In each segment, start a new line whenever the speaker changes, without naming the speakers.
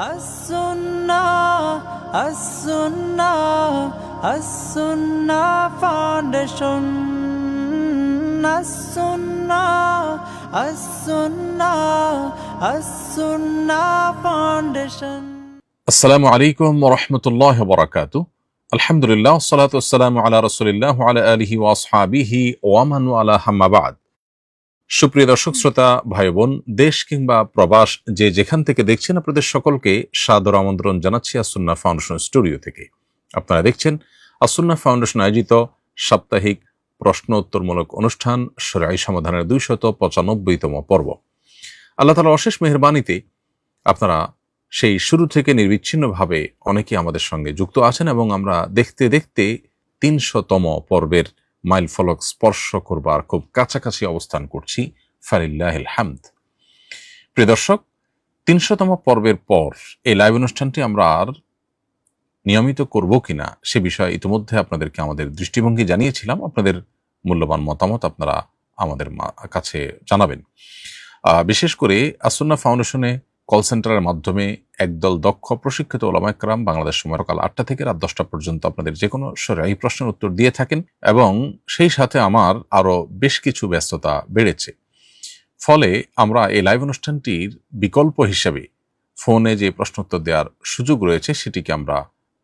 As-Sunnah, As-Sunnah, As-Sunnah Foundation. As-Sunnah, As-Sunnah, As-Sunnah Foundation.
আসসালামু আলাইকুম ওয়া রাহমাতুল্লাহি ওয়া বারাকাতুহু। আলহামদুলিল্লাহ, ওয়াসসালাতু ওয়াসসালামু আলা রাসূলিল্লাহ ওয়া আলা আলিহি ওয়া আসহাবিহি ওয়া মান ওয়ালা, আম্মা বা'দ। সুপ্রিয় দর্শক শ্রোতা ভাই বোন, দেশ কিংবা প্রবাস যে যেখান থেকে দেখছেন, আপনাদের সকলকে সাদর আমন্ত্রণ জানাচ্ছি আসুন্নাহ ফাউন্ডেশন স্টুডিও থেকে। আপনারা দেখছেন আসুন্নাহ ফাউন্ডেশন আয়োজিত সাপ্তাহিক প্রশ্ন উত্তরমূলক অনুষ্ঠান শরঈ সমাধানের 295তম পর্ব। আল্লাহ তাআলার অশেষ মেহেরবানিতে আপনারা সেই শুরু থেকে নির্বিচ্ছিন্নভাবে অনেকে আমাদের সঙ্গে যুক্ত আছেন এবং আমরা দেখতে দেখতে 300তম পর্বের মাইল ফলক স্পর্শ করবার খুব কাছাকাছি অবস্থান করছি। ফালিল্লাহিল হামদ। প্রিয় দর্শক, 300তম পর্বের পর এই লাইভ অনুষ্ঠানটি আমরা আর নিয়মিত করব কিনা সে বিষয়ে ইতিমধ্যে আপনাদেরকে আমাদের দৃষ্টিভঙ্গি জানিয়েছিলাম। আপনাদের মূল্যবান মতামত আপনারা আমাদের কাছে জানাবেন। বিশেষ করে আসুন্নাহ ফাউন্ডেশনে কল সেন্টারের মাধ্যমে একদল দক্ষ প্রশিক্ষিত ওলামায়ে কেরাম বাংলাদেশ সময় সকাল 8টা থেকে রাত 10টা পর্যন্ত আপনাদের যে কোনো শরঈ প্রশ্নের উত্তর দিয়ে থাকেন এবং সেই সাথে আমার আরও বেশ কিছু ব্যস্ততা বেড়েছে। ফলে আমরা এই লাইভ অনুষ্ঠানটির বিকল্প হিসেবে ফোনে যে প্রশ্ন উত্তর দেওয়ার সুযোগ রয়েছে সেটিকে আমরা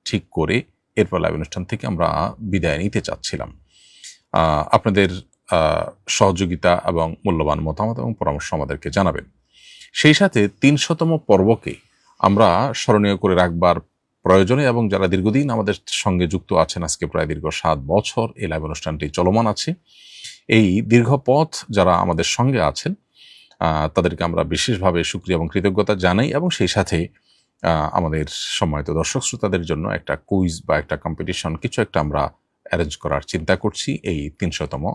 ঠিক করে এরপর লাইভ অনুষ্ঠান থেকে আমরা বিদায় নিতে চাচ্ছিলাম। আপনাদের সহযোগিতা এবং মূল্যবান মতামত এবং পরামর্শ আমাদেরকে জানাবেন। সেই সাথে 300তম পর্বকে আমরা স্মরণীয় করে রাখবার প্রয়োজনে এবং যারা দীর্ঘদিন আমাদের সঙ্গে যুক্ত আছেন, আজকে প্রায় দীর্ঘ 7 বছর এই লাইভ অনুষ্ঠানটি চলমান আছে, এই দীর্ঘ পথ যারা আমাদের সঙ্গে আছেন তাদেরকে আমরা বিশেষভাবে শুকরিয়া এবং কৃতজ্ঞতা জানাই এবং সেই সাথে আমাদের সম্মানিত দর্শক শ্রোতাদের জন্য একটা কুইজ বা একটা কম্পিটিশন কিছু একটা আমরা অ্যারেঞ্জ করার চিন্তা করছি এই 300তম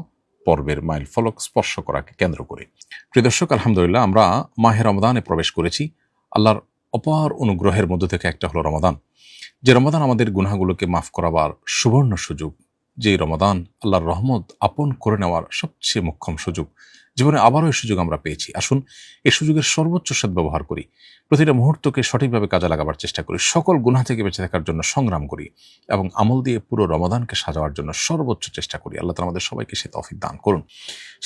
পর্বের মাইল ফলক স্পর্শ করাকে কেন্দ্র করে। প্রিয় দর্শক, আলহামদুলিল্লাহ আমরা মাহে রমাদানে প্রবেশ করেছি। আল্লাহর অপার অনুগ্রহের মধ্য থেকে একটা হলো রমাদান, যে রমাদান আমাদের গুনাহগুলোকে মাফ করাবার সুবর্ণ সুযোগ, যে রমাদান আল্লাহর রহমত আপন করে নেওয়ার সবচেয়ে মোক্ষম সুযোগ। জীবনে আবারও এই সুযোগ আমরা পেয়েছি। আসুন এই সুযোগের সর্বোচ্চ সদ্ব্যবহার করি, প্রতিটা মুহূর্তকে সঠিকভাবে কাজে লাগাবার চেষ্টা করি, সকল গুনাহ থেকে বেঁচে থাকার জন্য সংগ্রাম করি এবং আমল দিয়ে পুরো রমাদানকে সাজাবার জন্য সর্বোচ্চ চেষ্টা করি। আল্লাহ তাআলা আমাদের সবাইকে সে তৌফিক দান করুন।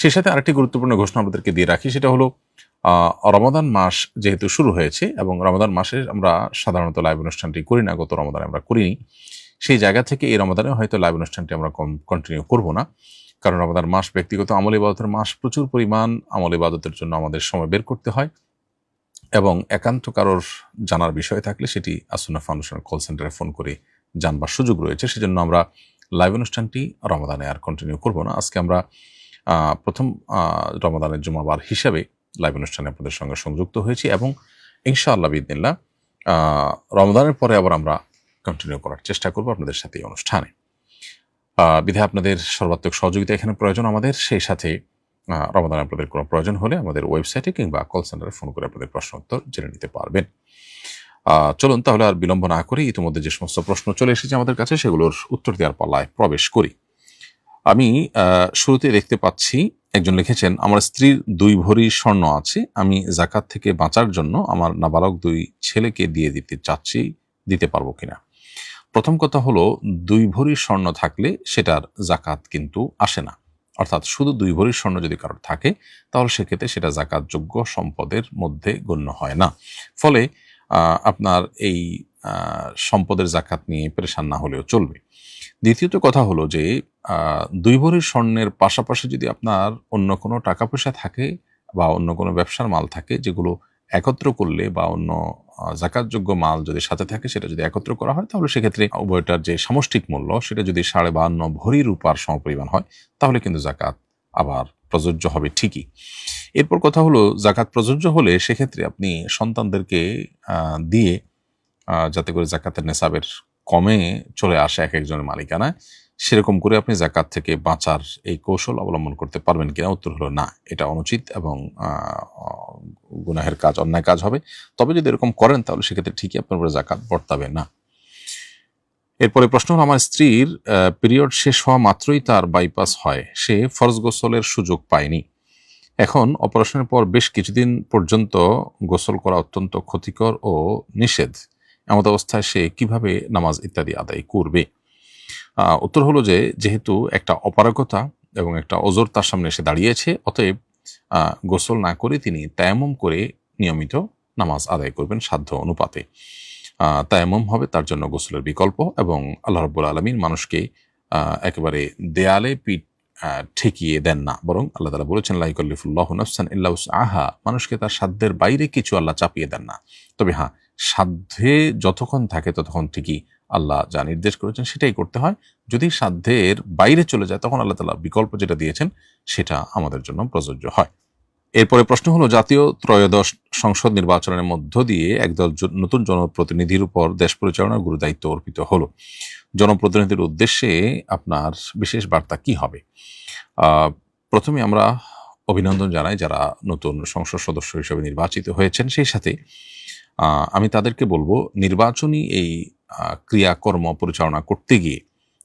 সেই সাথে আরেকটি গুরুত্বপূর্ণ ঘোষণা আমাদেরকে দিয়ে রাখি, সেটা হলো রমাদান মাস যেহেতু শুরু হয়েছে এবং রমাদান মাসে আমরা সাধারণত লাইভ অনুষ্ঠানটি করি না, গত রমাদানে আমরা করিনি, সেই জায়গা থেকে এই রমাদানে হয়তো লাইভ অনুষ্ঠানটি আমরা কন্টিনিউ করব না, কারণ রমাদান মাস ব্যক্তিগত আমল ইবাদতের মাস। প্রচুর পরিমাণ আমল ইবাদতের জন্য আমাদের সময় বের করতে হয় এবং একান্ত কারোর জানার বিষয় থাকলে সেটি আসুন্নাহ ফাউন্ডেশনের কল সেন্টারে ফোন করে জানবার সুযোগ রয়েছে। সেজন্য আমরা লাইভ অনুষ্ঠানটি রমাদানে আর কন্টিনিউ করব না। আজকে আমরা প্রথম রমাদানের জুমাবার হিসাবে লাইভ অনুষ্ঠানে আপনাদের সঙ্গে সংযুক্ত হয়েছি এবং ইনশাআল্লাহ বিইذনিল্লাহ রমাদানের পরে আবার আমরা কন্টিনিউ করার চেষ্টা করব আপনাদের সাথে এই অনুষ্ঠানে। বিধায় আপনাদের সর্বাত্মক সহযোগিতা এখানে প্রয়োজন আমাদের। সেই সাথে রমাদানে আপনাদের কোনো প্রয়োজন হলে আমাদের ওয়েবসাইটে কিংবা কল সেন্টারে ফোন করে আপনাদের প্রশ্ন উত্তর জেনে নিতে পারবেন। চলুন তাহলে আর বিলম্ব না করে ইতিমধ্যে যে সমস্ত প্রশ্ন চলে এসেছে আমাদের কাছে সেগুলোর উত্তর দেওয়ার পালায় প্রবেশ করি। আমি শুরুতে দেখতে পাচ্ছি একজন লিখেছেন, আমার স্ত্রীর 2 ভরি স্বর্ণ আছে, আমি যাকাত থেকে বাঁচার জন্য আমার নাবালক 2 ছেলেকে দিয়ে দিতে চাচ্ছি, দিতে পারবো কিনা? প্রথম কথা হলো, 2 ভরি স্বর্ণ থাকলে সেটার যাকাত কিন্তু আসে না। অর্থাৎ শুধু 2 ভরি স্বর্ণ যদি কারোর থাকে তাহলে সেক্ষেত্রে সেটা যাকাতযোগ্য সম্পদের মধ্যে গণ্য হয় না। ফলে আপনার এই সম্পদের যাকাত নিয়ে পেরেশান না হলেও চলবে। দ্বিতীয়ত কথা হলো যে 2 ভরি স্বর্ণের পাশাপাশি যদি আপনার অন্য কোনো টাকা পয়সা থাকে বা অন্য কোনো ব্যবসার মাল থাকে, যেগুলো একত্র করলে বা অন্য যাকাতযোগ্য মাল যদি সাথে থাকে সেটা যদি একত্র করা হয় তাহলে সেক্ষেত্রে উভয়টার যে সামষ্টিক মূল্য সেটা যদি 52.5 ভরি রূপার সমপরিমাণ হয় তাহলে কিন্তু যাকাত আবার প্রযোজ্য হবে ঠিকই। এরপর কথা হলো, যাকাত প্রযোজ্য হলে সেক্ষেত্রে আপনি সন্তানদেরকে দিয়ে যাতে করে যাকাতের নেসাবের কমে চলে আসে এক একজনের মালিকানায়, সেরকম করে আপনি যাকাত থেকে বাঁচার এই কৌশল অবলম্বন করতে পারবেন কিনা? উত্তর হলো না, এটা অনুচিত এবং গুনাহের কাজ, অন্যায় কাজ হবে। তবে যদি এরকম করেন তাহলে সেক্ষেত্রে ঠিকই আপনার উপরে যাকাত বর্তাবে না। এরপরে প্রশ্ন হলো, আমার স্ত্রীর পিরিয়ড শেষ হওয়া মাত্রই তার বাইপাস হয়, সে ফরজ গোসলের সুযোগ পায়নি, এখন অপারেশনের পর বেশ কিছুদিন পর্যন্ত গোসল করা অত্যন্ত ক্ষতিকর ও নিষেধ। এমত অবস্থায় সে কিভাবে নামাজ ইত্যাদি আদায় করবে? উত্তর হলো যে, যেহেতু একটা অপারগতা এবং একটা ওজর তার সামনে এসে দাঁড়িয়েছে, অতএব গোসল না করে তিনি তায়াম্মুম করে নিয়মিত নামাজ আদায় করবেন সাধ্য অনুপাতে। তায়াম্মুম হবে তার জন্য গোসলের বিকল্প, এবং আল্লাহ রাব্বুল আলামিন মানুষকে একেবারে দেয়ালে পিঠ ঠেকিয়ে দেন না, বরং আল্লাহ তাআলা বলেছেন, লা ইউকাল্লিফুল্লাহু নাফসান ইল্লা উসআহা, মানুষকে তার সাধ্যের বাইরে কিছু আল্লাহ চাপিয়ে দেন না। তবে হ্যাঁ, সাধ্যে যতক্ষণ থাকে ততক্ষণ ঠিকই আল্লাহ যা নির্দেশ করেছেন সেটাই করতে হয়। যদি সাধ্যের বাইরে চলে যায় তখন আল্লাহ তাআলা বিকল্প যেটা দিয়েছেন সেটা আমাদের জন্য প্রযোজ্য হয়। এরপরে প্রশ্ন হলো, জাতীয় ত্রয়োদশ সংসদ নির্বাচনের মধ্য দিয়ে একদল নতুন জনপ্রতিনিধির উপর দেশ পরিচালনার গুরু দায়িত্ব অর্পিত হলো। জনপ্রতিনিধির উদ্দেশ্যে আপনার বিশেষ বার্তা কি হবে? প্রথমে আমরা অভিনন্দন জানাই যারা নতুন সংসদ সদস্য হিসেবে নির্বাচিত হয়েছেন। সেই সাথে আমি তাদেরকে বলবো, নির্বাচনী এই ক্রিয়াকর্ম পরিচালনা করতে গিয়ে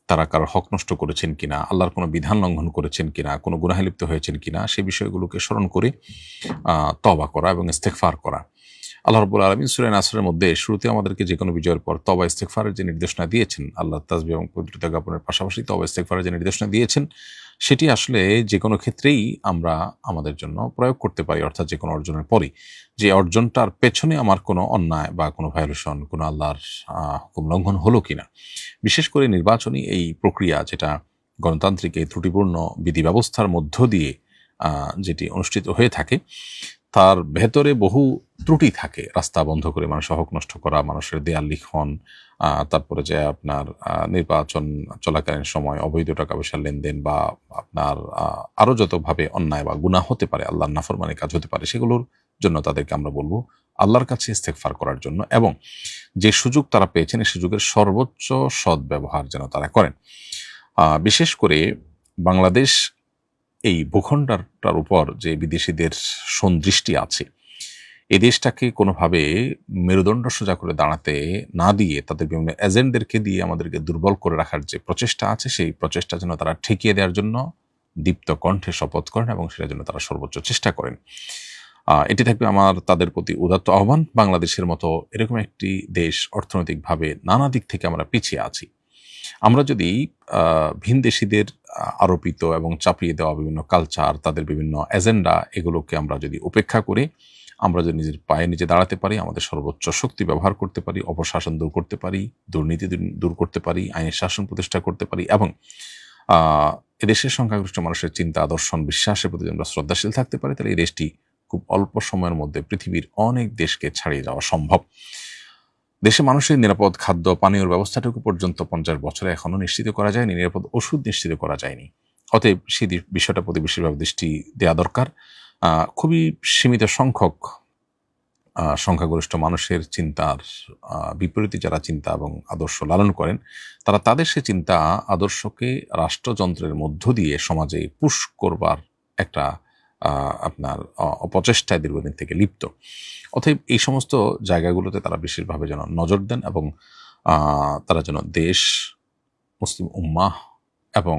তারা কারোর হক নষ্ট করেছেন কিনা, আল্লাহর কোনো বিধান লঙ্ঘন করেছেন কিনা, কোনো গুনাহে লিপ্ত হয়েছেন কিনা, সেই বিষয়গুলোকে স্মরণ করে তওবা করা এবং ইস্তেগফার করা। আল্লাহ রাব্বুল আলামিন সূরা নাসরের মধ্যে শুরুতে আমাদেরকে যে কোনো বিজয়ের পর তওবা ইস্তেগফারের যে নির্দেশনা দিয়েছেন, আল্লাহর তাসবিহ এবং পবিত্রতা জ্ঞাপনের পাশাপাশি তওবা ইস্তেগফারের যে নির্দেশনা দিয়েছেন, সেটি আসলে যে কোনো ক্ষেত্রেই আমরা আমাদের জন্য প্রয়োগ করতে পারি। অর্থাৎ যে কোনো অর্জনের পরেই, যে অর্জনটার পেছনে আমার কোনো অন্যায় বা কোনো ভায়োলেশন, কোনো আল্লাহর হুকুম লঙ্ঘন হলো কিনা। বিশেষ করে নির্বাচনী এই প্রক্রিয়া, যেটা গণতান্ত্রিক এই ত্রুটিপূর্ণ বিধি ব্যবস্থার মধ্য দিয়ে যেটি অনুষ্ঠিত হয়ে থাকে, তার ভেতরে বহু ত্রুটি থাকে। রাস্তা বন্ধ করে মানুষের হক নষ্ট করা, মানুষের দেয়াল লিখন, তারপরে যে আপনার নির্বাচন চলাকালীন সময় অবৈধ টাকা পয়সার লেনদেন, বা আপনার আরও যতভাবে অন্যায় বা গুনাহ হতে পারে, আল্লাহর নাফরমানি কাজ হতে পারে, সেগুলোর জন্য তাদেরকে আমরা বলবো আল্লাহর কাছে ইস্তেগফার করার জন্য, এবং যে সুযোগ তারা পেয়েছেন এই সুযোগের সর্বোচ্চ সদ্ব্যবহার যেন তারা করেন। বিশেষ করে বাংলাদেশ এই ভূখণ্ডটার উপর যে বিদেশিদের সন্দৃষ্টি আছে, এই দেশটাকে কোনোভাবে মেরুদণ্ড সোজা করে দাঁড়াতে না দিয়ে তাদের বিভিন্ন এজেন্টদেরকে দিয়ে আমাদেরকে দুর্বল করে রাখার যে প্রচেষ্টা আছে, সেই প্রচেষ্টা যেন তারা ঠেকিয়ে দেওয়ার জন্য দীপ্ত কণ্ঠে শপথ করেন, এবং সেটার জন্য তারা সর্বোচ্চ চেষ্টা করেন। এটি থাকবে আমার তাদের প্রতি উদাত্ত আহ্বান। বাংলাদেশের মতো এরকম একটি দেশ, অর্থনৈতিকভাবে নানা দিক থেকে আমরা পিছিয়ে আছি। আমরা যদি ভিনদেশীদের আরোপিত এবং চাপিয়ে দেওয়া বিভিন্ন কালচার, তাদের বিভিন্ন এজেন্ডা, এগুলোকে আমরা যদি উপেক্ষা করে আমরা যদি নিজের পায়ে নিজে দাঁড়াতে পারি, আমাদের সর্বোচ্চ শক্তি ব্যবহার করতে পারি, অপশাসন দূর করতে পারি, দুর্নীতি দূর করতে পারি, আইনের শাসন প্রতিষ্ঠা করতে পারি, এবং এদেশের সংখ্যাগরিষ্ঠ মানুষের চিন্তা, দর্শন, বিশ্বাসের প্রতি আমরা শ্রদ্ধাশীল থাকতে পারি, তাহলে এই দেশটি খুব অল্প সময়ের মধ্যে পৃথিবীর অনেক দেশকে ছাড়িয়ে যাওয়া সম্ভব। দেশে মানুষের নিরাপদ খাদ্য পানীয়র ব্যবস্থাটুকু পর্যন্ত 50 বছরে এখনো নিশ্চিত করা যায়নি, নিরাপদ ওষুধ নিশ্চিত করা যায়নি। অতএব সেই বিষয়টা প্রতি বিশেষভাবে দৃষ্টি দেওয়া দরকার। খুবই সীমিত সংখ্যক সংখ্যাগরিষ্ঠ মানুষের চিন্তার বিপরীতে যারা চিন্তা এবং আদর্শ লালন করেন, তারা তাদের সে চিন্তা আদর্শকে রাষ্ট্রযন্ত্রের মধ্য দিয়ে সমাজে পুশ করবার একটা আপনার অপচেষ্টায় দীর্ঘদিন থেকে লিপ্ত। অতএব এই সমস্ত জায়গাগুলোতে তারা বিশেষভাবে যেন নজর দেন, এবং তারা যেন দেশ, মুসলিম উম্মাহ এবং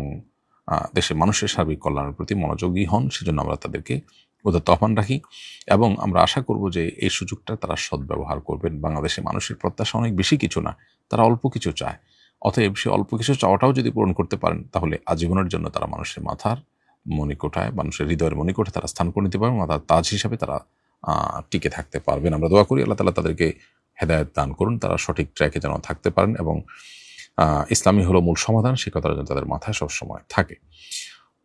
দেশের মানুষের সার্বিক কল্যাণের প্রতি মনোযোগী হন। সেজন্য আমরা তাদেরকে উদাত্ত আহ্বান রাখি, এবং আমরা আশা করব যে এই সুযোগটা তারা সদ্ব্যবহার করবেন। বাংলাদেশের মানুষের প্রত্যাশা অনেক বেশি কিছু না, তারা অল্প কিছু চায়। অতএব সে অল্প কিছু চাওয়াটাও যদি পূরণ করতে পারেন, তাহলে আজীবনের জন্য তারা মানুষের মাথার মণিকোঠায়, মানুষের হৃদয়ের মণিকোঠায় তারা স্থান করে নিতে পারবেন, মাথার তাজ হিসাবে তারা টিকে থাকতে পারবেন। আমরা দোয়া করি আল্লাহ তাআলা তাদেরকে হেদায়েত দান করুন, তারা সঠিক ট্র্যাকে যেন থাকতে পারেন, এবং ইসলামী হলো মূল সমাধান, সে কথাটা যেন তাদের মাথায় সবসময় থাকে।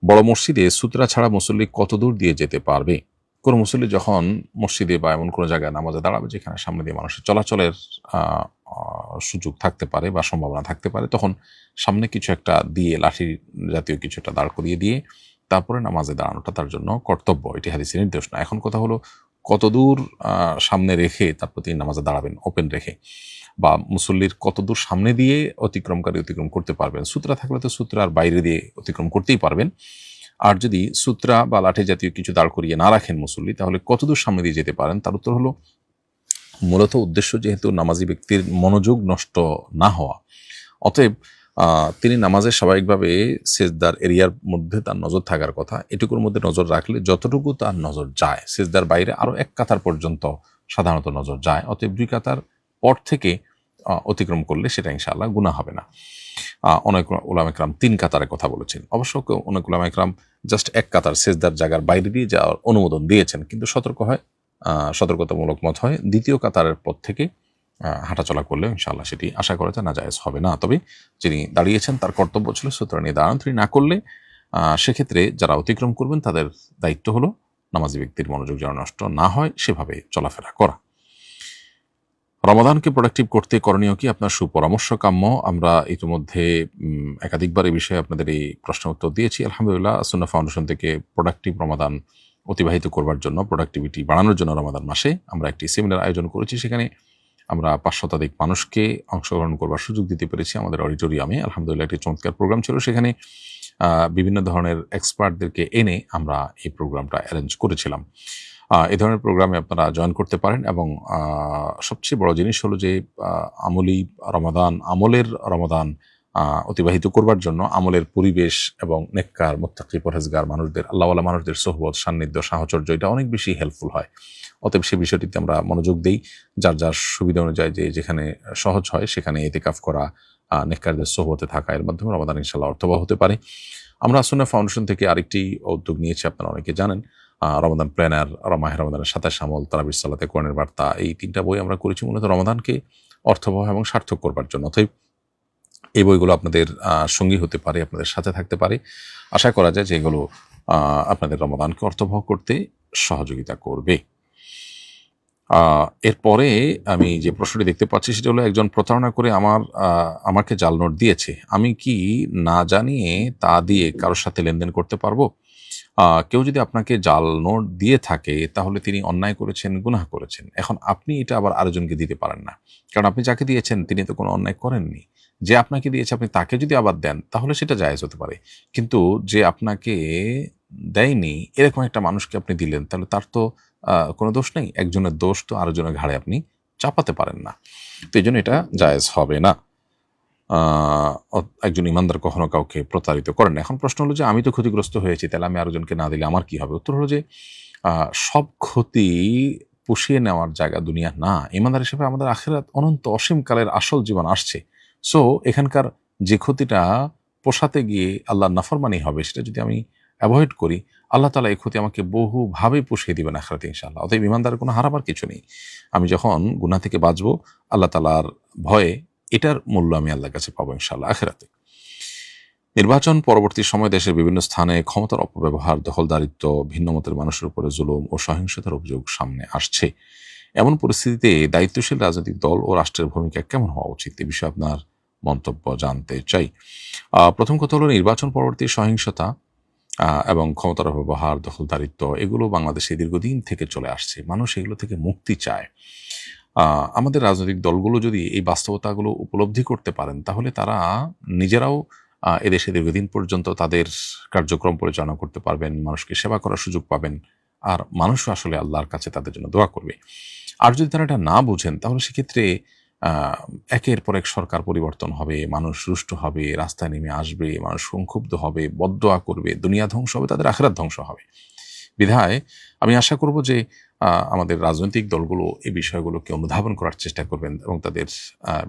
বড় মসজিদে সুতরা ছাড়া মুসল্লি কত দূর দিয়ে যেতে পারবে? কোনো মুসল্লি যখন মসজিদে বা এমন কোনো জায়গায় নামাজে দাঁড়াবে যেখানে সামনে দিয়ে মানুষের চলাচলের সুযোগ থাকতে পারে বা সম্ভাবনা থাকতে পারে, তখন সামনে কিছু একটা দিয়ে, লাঠি জাতীয় কিছু একটা দাঁড় করিয়ে দিয়ে তারপরে নামাজে দাঁড়ানোটা তার জন্য কর্তব্য। এটি হাদিসের নির্দেশ না। এখন কথা হলো, কতদূর সামনে রেখে তারপর তিনি নামাজে দাঁড়াবেন, ওপেন রেখে, বা মুসল্লির কতদূর সামনে দিয়ে অতিক্রমকারী অতিক্রম করতে পারবেন। সূত্রা থাকলে তো সূত্রার বাইরে দিয়ে অতিক্রম করতেই পারবেন। আর যদি সূত্রা বা লাঠি জাতীয় কিছু দাঁড় করিয়ে না রাখেন মুসল্লি, তাহলে কতদূর সামনে দিয়ে যেতে পারেন? তার উত্তর হলো, মূলত উদ্দেশ্য যেহেতু নামাজি ব্যক্তির মনোযোগ নষ্ট না হওয়া, অতএব তিনি নামাজে স্বাভাবিকভাবে সেজদার এরিয়ার মধ্যে তার নজর থাকার কথা, এটুকুর মধ্যে নজর রাখলে যতটুকু তার নজর যায়, সেজদার বাইরে আরও 1 কাতার পর্যন্ত সাধারণত নজর যায়। অতএব 2 কাতার পর থেকে অতিক্রম করলে সেটা ইনশাআল্লাহ গুনাহ হবে না। অনেক উলামা ইকরাম 3 কাতারের কথা বলেছেন। অবশ্য অনেক উলামা ইকরাম জাস্ট 1 কাতার সেজদার জায়গার বাইরে দিয়ে যাওয়ার অনুমোদন দিয়েছেন, কিন্তু সতর্কতামূলক মত হয় 2য় কাতারের পর থেকে হাঁটাচলা করলে ইনশাআল্লাহ সেটি আশা করা যায় নাজায়েজ হবে না। তবে যিনি দাঁড়িয়েছেন তার কর্তব্য ছিল সুতরাং নিয়ে দাঁড়ান। তিনি না করলে সেক্ষেত্রে যারা অতিক্রম করবেন তাদের দায়িত্ব হলো নামাজি ব্যক্তির মনোযোগ যেন নষ্ট না হয় সেভাবে চলাফেরা করা। রমাদানকে প্রোডাক্টিভ করতে করণীয় কি? আপনার সুপরামর্শ কাম্য। আমরা ইতিমধ্যে একাধিকবার এই বিষয়ে আপনাদের এই প্রশ্নের উত্তর দিয়েছি। আলহামদুলিল্লাহ, সুন্নাহ ফাউন্ডেশন থেকে প্রোডাক্টিভ রমাদান অতিবাহিত করবার জন্য, প্রোডাক্টিভিটি বাড়ানোর জন্য রমাদান মাসে আমরা একটি সেমিনার আয়োজন করেছি। সেখানে আমরা 5 শতাধিক মানুষকে অংশগ্রহণ করবার সুযোগ দিতে পেরেছি আমাদের অডিটোরিয়ামে। আলহামদুলিল্লাহ, একটি চমৎকার প্রোগ্রাম ছিল। সেখানে বিভিন্ন ধরনের এক্সপার্টদেরকে এনে আমরা এই প্রোগ্রামটা অ্যারেঞ্জ করেছিলাম। এই ধরনের প্রোগ্রামে আপনারা জয়েন করতে পারেন এবং সবচেয়ে বড় জিনিস হলো যে আমলি রমাদান, আমলের রমাদান অতিবাহিত করবার জন্য আমলের পরিবেশ এবং নেককার মুত্তাকি পরহেজগার মানুষদের, আল্লাহওয়ালা মানুষদের সোহবত, সান্নিধ্য, সাহচর্য এটা অনেক বেশি হেল্পফুল হয়। অতএব সেই বিষয়টিতে আমরা মনোযোগ দেই। যার যার সুবিধা অনুযায়ী যে যেখানে সহজ হয় সেখানে ইতিকাফ করা, নেককারদের সোহবতে থাকা, এর মাধ্যমে রমাদান ইনশাআল্লাহ অর্থবহ হতে পারে। আমরা সুন্নাহ ফাউন্ডেশন থেকে আরেকটি উদ্যোগ নিয়েছি, আপনারা অনেকে জানেন, রমাদান প্ল্যানার, মাহে রমাদানের 27 আমল, তারাবির সালাতে, কোরআনের বার্তা, এই 3টা বই আমরা করেছি মূলত রমাদানকে অর্থবহ এবং সার্থক করবার জন্য। অতএব এই বইগুলো আপনাদের সঙ্গী হতে পারে, আপনাদের সাথে থাকতে পারে। আশা করা যায় যে এগুলো আপনাদের রমাদানকে অর্থবহ করতে সহযোগিতা করবে। এরপরে আমি যে প্রশ্নটি দেখতে পাচ্ছি সেটা হলো, একজন প্রতারণা করে আমাকে জাল নোট দিয়েছে, আমি কি না জানিয়ে তা দিয়ে কারোর সাথে লেনদেন করতে পারবো? কেউ যদি আপনাকে জাল নোট দিয়ে থাকে তাহলে তিনি অন্যায় করেছেন, গুনাহ করেছেন। এখন আপনি এটা আবার আরেকজনকে দিতে পারেন না, কারণ আপনি যাকে দিয়েছেন তিনি তো কোনো অন্যায় করেননি। যে আপনাকে দিয়েছে আপনি তাকে যদি আবার দেন তাহলে সেটা জায়েজ হতে পারে, কিন্তু যে আপনাকে দেয়নি এরকম একটা মানুষকে আপনি দিলেন তাহলে তার তো কোনো দোষ নেই। একজনের দোষ তো আরেকজনের ঘাড়ে আপনি চাপাতে পারেন না, তো এই জন্য এটা জায়েজ হবে না। একজন ইমানদার কখনো কাউকে প্রতারিত করেন না। এখন প্রশ্ন হলো যে আমি তো ক্ষতিগ্রস্ত হয়েছি, তাহলে আমি আরেকজনকে না দিলে আমার কি হবে? উত্তর হলো যে সব ক্ষতি পুষিয়ে নেওয়ার জায়গা দুনিয়া না। ইমানদার হিসেবে আমাদের আখিরাত অনন্ত অসীমকালের আসল জীবন আসছে। সো এখানকার যে ক্ষতিটা পোষাতে গিয়ে আল্লাহর নাফরমানি হবে, সেটা যদি আমি অ্যাভয়েড করি, আল্লাহ তাআলা এই ক্ষতি আমাকে বহুভাবে পুষিয়ে দিবেন আখিরাতে ইনশাআল্লাহ। অতএব ইমানদারের কোনো হারাবার কিছু নেই। আমি যখন গুনাহ থেকে বাঁচবো আল্লাহ তাআলার ভয়ে, এটার মূল্য আমি আল্লাহর কাছে পাবো ইনশাআল্লাহ আখিরাতে। নির্বাচন পরবর্তী সময়ে দেশের বিভিন্ন স্থানে ক্ষমতার অপব্যবহার, দখলদারিত্ব, ভিন্ন মতের মানুষের উপরে জুলুম ও সহিংসতার অভিযোগ সামনে আসছে। এমন পরিস্থিতিতে দায়িত্বশীল রাজনৈতিক দল ও রাষ্ট্রের ভূমিকা কেমন হওয়া উচিত? এ বিষয়ে আপনার মন্তব্য জানতে চাই। প্রথম কথা হলো, নির্বাচন পরবর্তী সহিংসতা এবং ক্ষমতার অপব্যবহার, দখলদারিত্ব এগুলো বাংলাদেশে দীর্ঘদিন থেকে চলে আসছে। মানুষ এগুলো থেকে মুক্তি চায়। আমাদের রাজনৈতিক দলগুলো যদি এই বাস্তবতাগুলো উপলব্ধি করতে পারেন তাহলে তারা নিজেরাও এদেশে দীর্ঘদিন পর্যন্ত তাদের কার্যক্রম পরিচালনা করতে পারবেন, মানুষকে সেবা করার সুযোগ পাবেন, আর মানুষও আসলে আল্লাহর কাছে তাদের জন্য দোয়া করবে। আর যদি তারা এটা না বুঝেন তাহলে সেক্ষেত্রে একের পর এক সরকার পরিবর্তন হবে, মানুষ রুষ্ট হবে, রাস্তায় নেমে আসবে, মানুষ সংক্ষুব্ধ হবে, বদদোয়া করবে, দুনিয়া ধ্বংস হবে, তাদের আখিরাত ধ্বংস হবে। বিধায় আমি আশা করব যে আমাদের রাজনৈতিক দলগুলো এই বিষয়গুলোকে অনুধাবন করার চেষ্টা করবেন এবং তাদের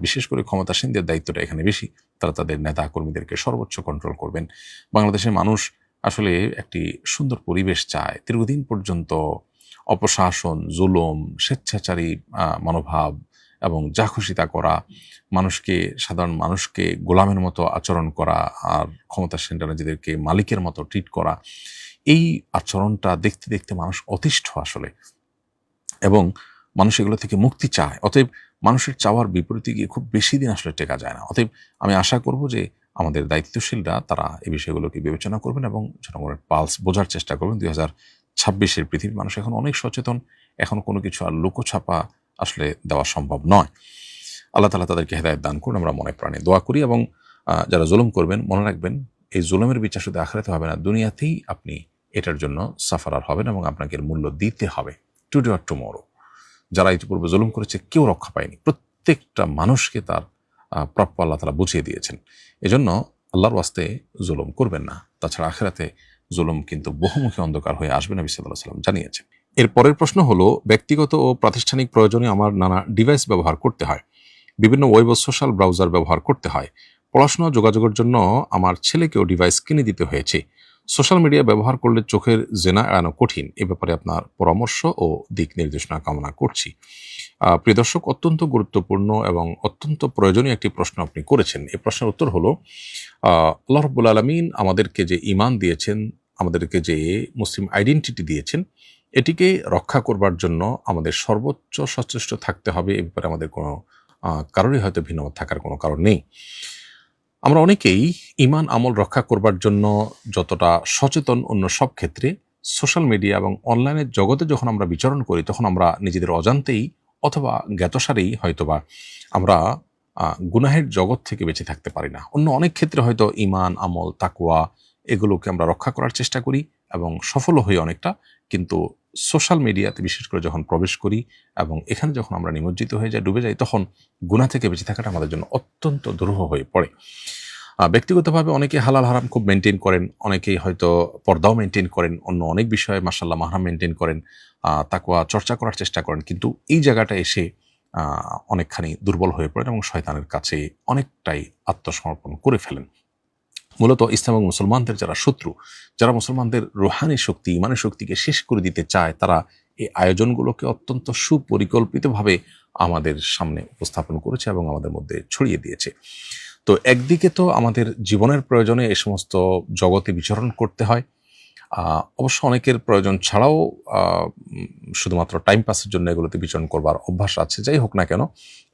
বিশেষ করে ক্ষমতাসীনদের দায়িত্বটা এখানে বেশি। তারা তাদের নেতা কর্মীদেরকে সর্বোচ্চ কন্ট্রোল করবেন। বাংলাদেশের মানুষ আসলে একটি সুন্দর পরিবেশ চায়। দীর্ঘদিন পর্যন্ত অপশাসন, জুলুম, স্বেচ্ছাচারী মনোভাব এবং যা খুশি তা করা, সাধারণ মানুষকে গোলামের মতো আচরণ করা, আর ক্ষমতাসীনরা নিজেদেরকে মালিকের মতো ট্রিট করা, এই আচরণটা দেখতে দেখতে মানুষ অতিষ্ঠ আসলে, এবং মানুষ এগুলো থেকে মুক্তি চায়। অতএব মানুষের চাওয়ার বিপরীতে গিয়ে খুব বেশি দিন আসলে টেকা যায় না। অতএব আমি আশা করব যে আমাদের দায়িত্বশীলরা তারা এই বিষয়গুলোকে বিবেচনা করবেন এবং জনগণের পালস বোঝার চেষ্টা করবেন। 2026-এর পৃথিবীর মানুষ এখন অনেক সচেতন। এখন কোনো কিছু আর লুকোছাপা আসলে দেওয়া সম্ভব নয়। আল্লাহ তাআলা তাদেরকে হেদায়েত দান করুন, আমরা মনে প্রাণে দোয়া করি। এবং যারা জুলুম করবেন মনে রাখবেন, এই জুলুমের বিচার শুধু আখিরাতে হবে না, দুনিয়াতেই আপনি এটার জন্য সাফারার হবেন এবং আপনাকে এর মূল্য দিতে হবে, টুডে অর টুমরো। যারা ইতিপূর্বে জুলুম করেছে কেউ রক্ষা পায়নি, প্রত্যেকটা মানুষকে তার প্রাপ্য আল্লাহ তাআলা বুঝিয়ে দিয়েছেন। এজন্য আল্লাহর ওয়াস্তে জুলুম করবেন না। তাছাড়া আখিরাতে জুলুম কিন্তু বহুমুখী অন্ধকার হয়ে আসবে, নবী সাল্লাল্লাহু আলাইহি ওয়াসাল্লাম জানিয়েছেন। এর পরের প্রশ্ন হলো, ব্যক্তিগত ও প্রাতিষ্ঠানিক প্রয়োজনে আমার নানা ডিভাইস ব্যবহার করতে হয়, বিভিন্ন ওয়েব ও সোশ্যাল ব্রাউজার ব্যবহার করতে হয়। পড়াশোনা যোগাযোগের জন্য আমার ছেলেকেও ডিভাইস কিনে দিতে হয়েছে। সোশ্যাল মিডিয়া ব্যবহার করলে চোখের জেনা এড়ানো কঠিন। এ ব্যাপারে আপনার পরামর্শ ও দিক নির্দেশনা কামনা করছি। প্রিয় দর্শক, অত্যন্ত গুরুত্বপূর্ণ এবং অত্যন্ত প্রয়োজনীয় একটি প্রশ্ন আপনি করেছেন। এই প্রশ্নের উত্তর হলো, আল্লাহ রাব্বুল আলামিন আমাদেরকে যে ঈমান দিয়েছেন, আমাদেরকে যে মুসলিম আইডেন্টিটি দিয়েছেন, এটিকে রক্ষা করবার জন্য আমাদের সর্বোচ্চ সচেষ্ট থাকতে হবে। এ ব্যাপারে আমাদের কোনো কারোরই হয়তো ভিন্নমত থাকার কোনো কারণ নেই। আমরা অনেকেই ঈমান আমল রক্ষা করবার জন্য যতটা সচেতন অন্য সব ক্ষেত্রে, সোশ্যাল মিডিয়া এবং অনলাইনের জগতে যখন আমরা বিচরণ করি, তখন আমরা নিজেদের অজান্তেই অথবা জ্ঞাতসারেই হয়তোবা আমরা গুনাহের জগৎ থেকে বেঁচে থাকতে পারি না। অন্য অনেক ক্ষেত্রে হয়তো ঈমান, আমল, তাকওয়া এগুলোকে আমরা রক্ষা করার চেষ্টা করি এবং সফলও হই অনেকটা। কিন্তু সোশ্যাল মিডিয়াতে বিশেষ করে যখন প্রবেশ করি এবং এখানে যখন আমরা নিমজ্জিত হয়ে যাই, ডুবে যাই, তখন গুনাহ থেকে বেঁচে থাকাটা আমাদের জন্য অত্যন্ত দুরূহ হয়ে পড়ে। ব্যক্তিগতভাবে অনেকে হালাল হারাম খুব মেনটেন করেন, অনেকেই হয়তো পর্দাও মেনটেন করেন, অন্য অনেক বিষয়ে মাশাআল্লাহ মাহরাম মেনটেন করেন, তাকওয়া চর্চা করার চেষ্টা করেন। কিন্তু এই জায়গাটা এসে অনেকখানি দুর্বল হয়ে পড়েন এবং শয়তানের কাছে অনেকটাই আত্মসমর্পণ করে ফেলেন। মূলত ইসলাম এবং মুসলমানদের যারা শত্রু, যারা মুসলমানদের রুহানি শক্তি, ইমানের শক্তিকে শেষ করে দিতে চায়, তারা এই আয়োজনগুলোকে অত্যন্ত সুপরিকল্পিতভাবে আমাদের সামনে উপস্থাপন করেছে এবং আমাদের মধ্যে ছড়িয়ে দিয়েছে। তো একদিকে তো আমাদের জীবনের প্রয়োজনে এই সমস্ত জগতে বিচরণ করতে হয়, অবশ্য অনেকের প্রয়োজন ছাড়াও শুধুমাত্র টাইম পাসের জন্য এগুলোতে বিচরণ করবার অভ্যাস আছে। যাই হোক না কেন,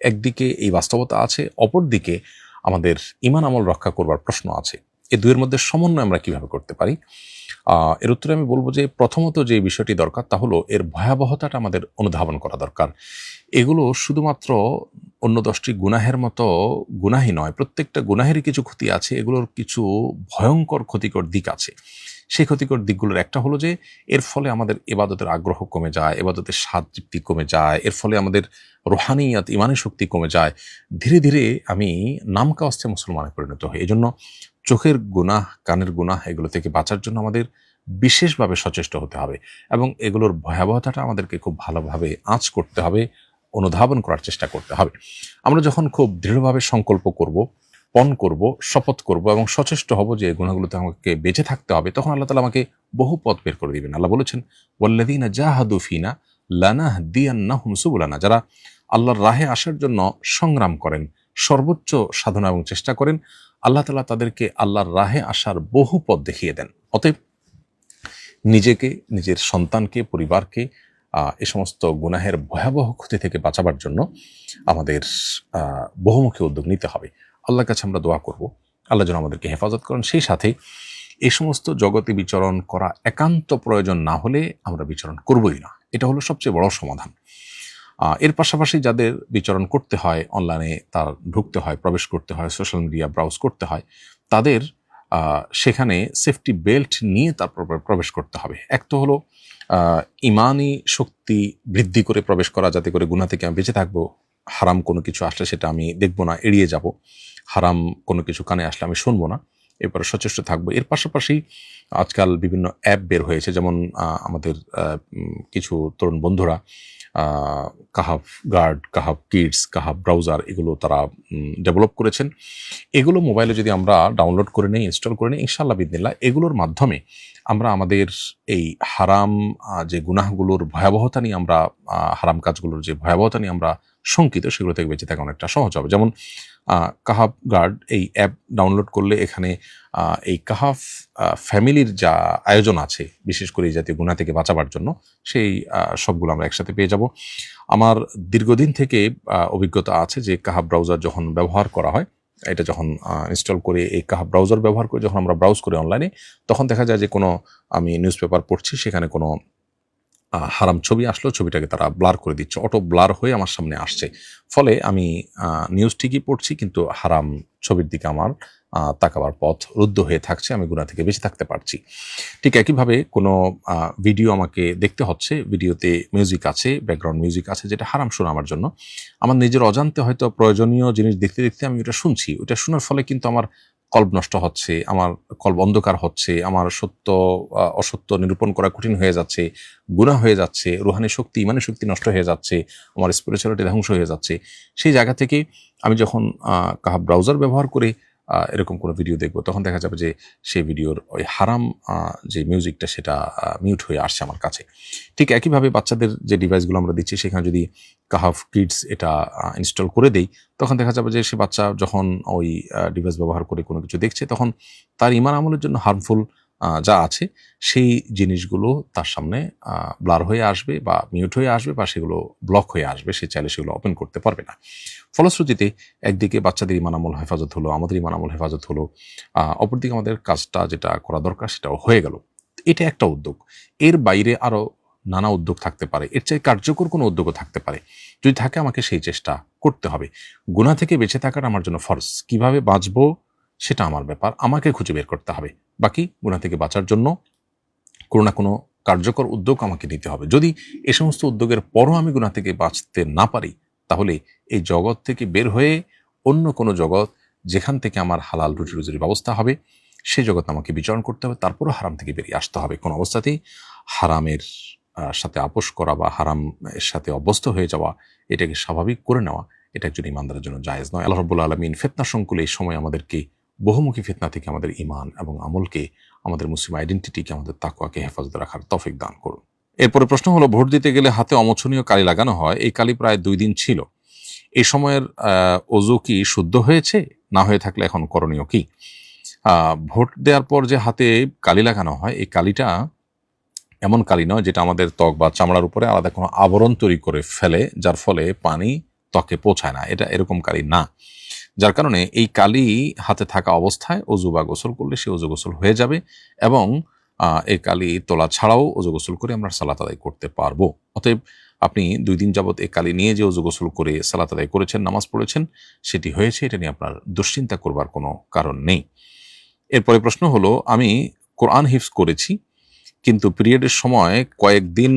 একদিকে এই বাস্তবতা আছে, অপরদিকে আমাদের ঈমান আমল রক্ষা করবার প্রশ্ন আছে। এই দুয়ের মধ্যে সমন্বয় আমরা কিভাবে করতে পারি? এর উত্তরে আমি বলবো যে, প্রথমত যে বিষয়টি দরকার তা হলো এর ভয়াবহতাটা আমাদের অনুধাবন করা দরকার। এগুলো শুধুমাত্র অন্য 10টি গুনাহের মতো গুনাহই নয়, প্রত্যেকটা গুনাহেরই কিছু ক্ষতি আছে, এগুলোর কিছু ভয়ঙ্কর ক্ষতিকর দিক আছে। সেই ক্ষতিকর দিকগুলোর একটা হলো যে এর ফলে আমাদের ইবাদতের আগ্রহ কমে যায়, ইবাদতের স্বাদ তৃপ্তি কমে যায়, এর ফলে আমাদের রুহানিয়াত, ইমানি শক্তি কমে যায়। ধীরে ধীরে আমি নামকাওয়াস্তে মুসলমানে পরিণত হই। এজন্য চোখের গুনাহ, কানের গুনাহ এগুলো থেকে বাঁচার জন্য আমাদের বিশেষভাবে সচেষ্ট হতে হবে এবং এগুলোর ভয়াবহতাটা আমাদেরকে খুব ভালোভাবে আঁচ করতে হবে, অনুধাবন করার চেষ্টা করতে হবে। আমরা যখন খুব দৃঢ়ভাবে সংকল্প করব, পণ করব, শপথ করব এবং সচেষ্ট হব যে এই গুনাহগুলোতে আমাকে বেঁচে থাকতে হবে, তখন আল্লাহ তাআলা আমাকে বহু পথ বের করে দিবেন। আল্লাহ বলেছেন, ওয়াল্লাযীনা জাহাদু ফিনা লানাহদিয়ান্নাহুম সুবুলানা, যারা আল্লাহর রাহে আসার জন্য সংগ্রাম করেন, সর্বোচ্চ সাধনা এবং চেষ্টা করেন, আল্লাহ তাআলা তাদেরকে আল্লাহর রাহে আসার বহু পথ দেখিয়ে দেন। অতএব নিজেকে, নিজের সন্তানকে, পরিবারকে এ সমস্ত গুনাহের ভয়াবহ ক্ষতি থেকে বাঁচাবার জন্য আমাদের বহুমুখী উদ্যোগ নিতে হবে। আল্লাহর কাছে আমরা দোয়া করব, আল্লাহ যেন আমাদেরকে হেফাজত করেন। সেই সাথে এই সমস্ত জগতে বিচরণ করা একান্ত প্রয়োজন না হলে আমরা বিচরণ করবই না, এটা হলো সবচেয়ে বড় সমাধান। এর পাশাপাশি যাদের বিচরণ করতে হয়, অনলাইনে তার ঢুকতে হয়, প্রবেশ করতে হয়, সোশ্যাল মিডিয়া ব্রাউজ করতে হয়, তাদের সেখানে সেফটি বেল্ট নিয়ে তারপর প্রবেশ করতে হবে। এক তো হলো ইমানি শক্তি বৃদ্ধি করে প্রবেশ করা, যাতে করে গুনাহ থেকে আমি বেঁচে থাকবো। হারাম কোনো কিছু আসলে সেটা আমি দেখবো না, এড়িয়ে যাব। হারাম কোনো কিছু কানে আসলে আমি শুনবো না, এরপরে সচেষ্ট থাকবো। এর পাশাপাশি আজকাল বিভিন্ন অ্যাপ বের হয়েছে, যেমন আমাদের কিছু তরুণ বন্ধুরা কাহাফ গার্ড, কাহাফ কিডস, কাহাফ ব্রাউজার এগুলো তারা ডেভেলপ করেছেন। এগুলো মোবাইলে যদি আমরা ডাউনলোড করে নিই, ইনস্টল করে নিই, ইনশাআল্লাহ বিদিনিল্লাহ এগুলোর মাধ্যমে আমরা আমাদের এই হারাম যে গুনাহগুলোর ভয়াবহতা নিয়ে আমরা, হারাম কাজগুলোর যে ভয়াবহতা নিয়ে আমরা শঙ্কিত, সেগুলো থেকে বেঁচে থাকা অনেকটা সহজ হবে। যেমন কাহাফ গার্ড এই অ্যাপ ডাউনলোড করলে এখানে এই কাহাফ ফ্যামিলির যা আয়োজন আছে, বিশেষ করে এই জাতীয় গুনাহ থেকে বাঁচাবার জন্য, সেই সবগুলো আমরা একসাথে পেয়ে যাব। আমার দীর্ঘদিন থেকে অভিজ্ঞতা আছে যে কাহাফ ব্রাউজার যখন ব্যবহার করা হয়, এটা যখন ইনস্টল করে এই কাহাফ ব্রাউজার ব্যবহার করে যখন আমরা ব্রাউজ করি অনলাইনে, তখন দেখা যায় যে কোনো আমি নিউজ পেপার পড়ছি, সেখানে কোনো হারাম ছবি আসলো, ছবিটাকে তারা ব্লার করে দিচ্ছে, অটো ব্লার হয়ে আমার সামনে আসছে। ফলে আমি নিউজ ঠিকই পড়ছি, কিন্তু হারাম ছবির দিকে আমার তাকাবার পথ রুদ্ধ হয়ে থাকছে, আমি গুনাহ থেকে বেঁচে থাকতে পারছি। ঠিক একইভাবে কোনো ভিডিও আমাকে দেখতে হচ্ছে, ভিডিওতে মিউজিক আছে, ব্যাকগ্রাউন্ড মিউজিক আছে, যেটা হারাম শোনা আমার জন্য। আমার নিজের অজান্তে হয়তো প্রয়োজনীয় জিনিস দেখতে দেখতে আমি ওটা শুনছি। ওটা শোনার ফলে কিন্তু আমার কল্ব নষ্ট হচ্ছে, আমার কল্ব অন্ধকার হচ্ছে, আমার সত্য অসত্য নিরূপণ করা কঠিন হয়ে যাচ্ছে, গুনাহ হয়ে যাচ্ছে, রুহানি শক্তি, ইমানি শক্তি নষ্ট হয়ে যাচ্ছে, আমার স্পিরিচুয়ালিটি ধ্বংস হয়ে যাচ্ছে। সেই জায়গা থেকে আমি যখন কাহা ব্রাউজার ব্যবহার করে এরকম কোনো ভিডিও দেখবো, তখন দেখা যাবে যে সেই ভিডিওর ওই হারাম যে মিউজিকটা সেটা মিউট হয়ে আসছে আমার কাছে। ঠিক একইভাবে বাচ্চাদের যে ডিভাইসগুলো আমরা দিচ্ছি, সেখানে যদি কাহাফ কিডস এটা ইনস্টল করে দেই, তখন দেখা যাবে যে সে বাচ্চা যখন ওই ডিভাইস ব্যবহার করে কোনো কিছু দেখছে, তখন তার ঈমান আমলের জন্য হার্মফুল যা আছে সেই জিনিসগুলো তার সামনে ব্লার হয়ে আসবে বা মিউট হয়ে আসবে বা সেগুলো ব্লক হয়ে আসবে, সে চাইলে সেগুলো ওপেন করতে পারবে না। ফলশ্রুতিতে একদিকে বাচ্চাদের ঈমান আমল হেফাজত হলো, আমাদের ঈমান আমল হেফাজত হলো, অপরদিকে আমাদের কাজটা যেটা করা দরকার সেটাও হয়ে গেল। এটা একটা উদ্যোগ। এর বাইরে আরও নানা উদ্যোগ থাকতে পারে, এর চেয়ে কার্যকর কোনো উদ্যোগও থাকতে পারে। যদি থাকে, আমাকে সেই চেষ্টা করতে হবে। গুনাহ থেকে বেঁচে থাকাটা আমার জন্য ফরজ। কিভাবে বাঁচবো সেটা আমার ব্যাপার, আমাকে খুঁজে বের করতে হবে। বাকি গুনাহ থেকে বাঁচার জন্য কোনো না কোনো কার্যকর উদ্যোগ আমাকে নিতে হবে। যদি এ সমস্ত উদ্যোগের পরও আমি গুনাহ থেকে বাঁচতে না পারি, তাহলে এই জগৎ থেকে বের হয়ে অন্য কোনো জগৎ, যেখান থেকে আমার হালাল রুটি রুজির ব্যবস্থা হবে, সেই জগৎ আমাকে বিচরণ করতে হবে। তারপরও হারাম থেকে বেরিয়ে আসতে হবে। কোনো অবস্থাতেই হারামের সাথে আপোষ করা বা হারামের সাথে অভ্যস্ত হয়ে যাওয়া, এটাকে স্বাভাবিক করে নেওয়া, এটা একজন ইমানদারের জন্য জায়েজ নয়। আল্লাহ রাব্বুল আলামিন ফিতনা সংকুলে এই সময় আমাদেরকে বহুমুখী ফিতনা থেকে আমাদের ঈমান এবং আমলকে, আমাদের মুসলিম আইডেন্টিটিকে, আমাদের তাকওয়াকে হেফাজত রাখার তৌফিক দান করুন। এরপরে প্রশ্ন হলো, ভোট দিতে গেলে হাতে অমোছনীয় কালি লাগানো হয়, এই কালি প্রায় 2 দিন ছিল। এই সময়ের ওযু কি শুদ্ধ হয়েছে? না হয়ে থাকলে এখন করণীয় কি? ভোট দেওয়ার পর যে হাতে কালি লাগানো হয়, এই কালিটা এমন কালি নয় যেটা আমাদের ত্বক বা চামড়ার উপরে আলাদা কোনো আবরণ তৈরি করে ফেলে, যার ফলে পানি ত্বকে পৌঁছায় না। এটা এরকম কালি না। যার কারণে এই কালি হাতে থাকা অবস্থায় অজু বা গোসল করলে সে অজু গোসল হয়ে যাবে, এবং এই কালি তোলা ছাড়াও অজু গোসল করে আমরা সালাত আদায় করতে পারবো। অতএব আপনি 2 দিন যাবৎ এই কালি নিয়ে যে অজু গোসল করে সালাত আদায় করেছেন, নামাজ পড়েছেন, সেটি হয়েছে, এটা নিয়ে আপনার দুশ্চিন্তা করবার কোনো কারণ নেই। এরপরে প্রশ্ন হলো, আমি কোরআন হিফজ করেছি, কিন্তু পিরিয়ডের সময় কয়েকদিন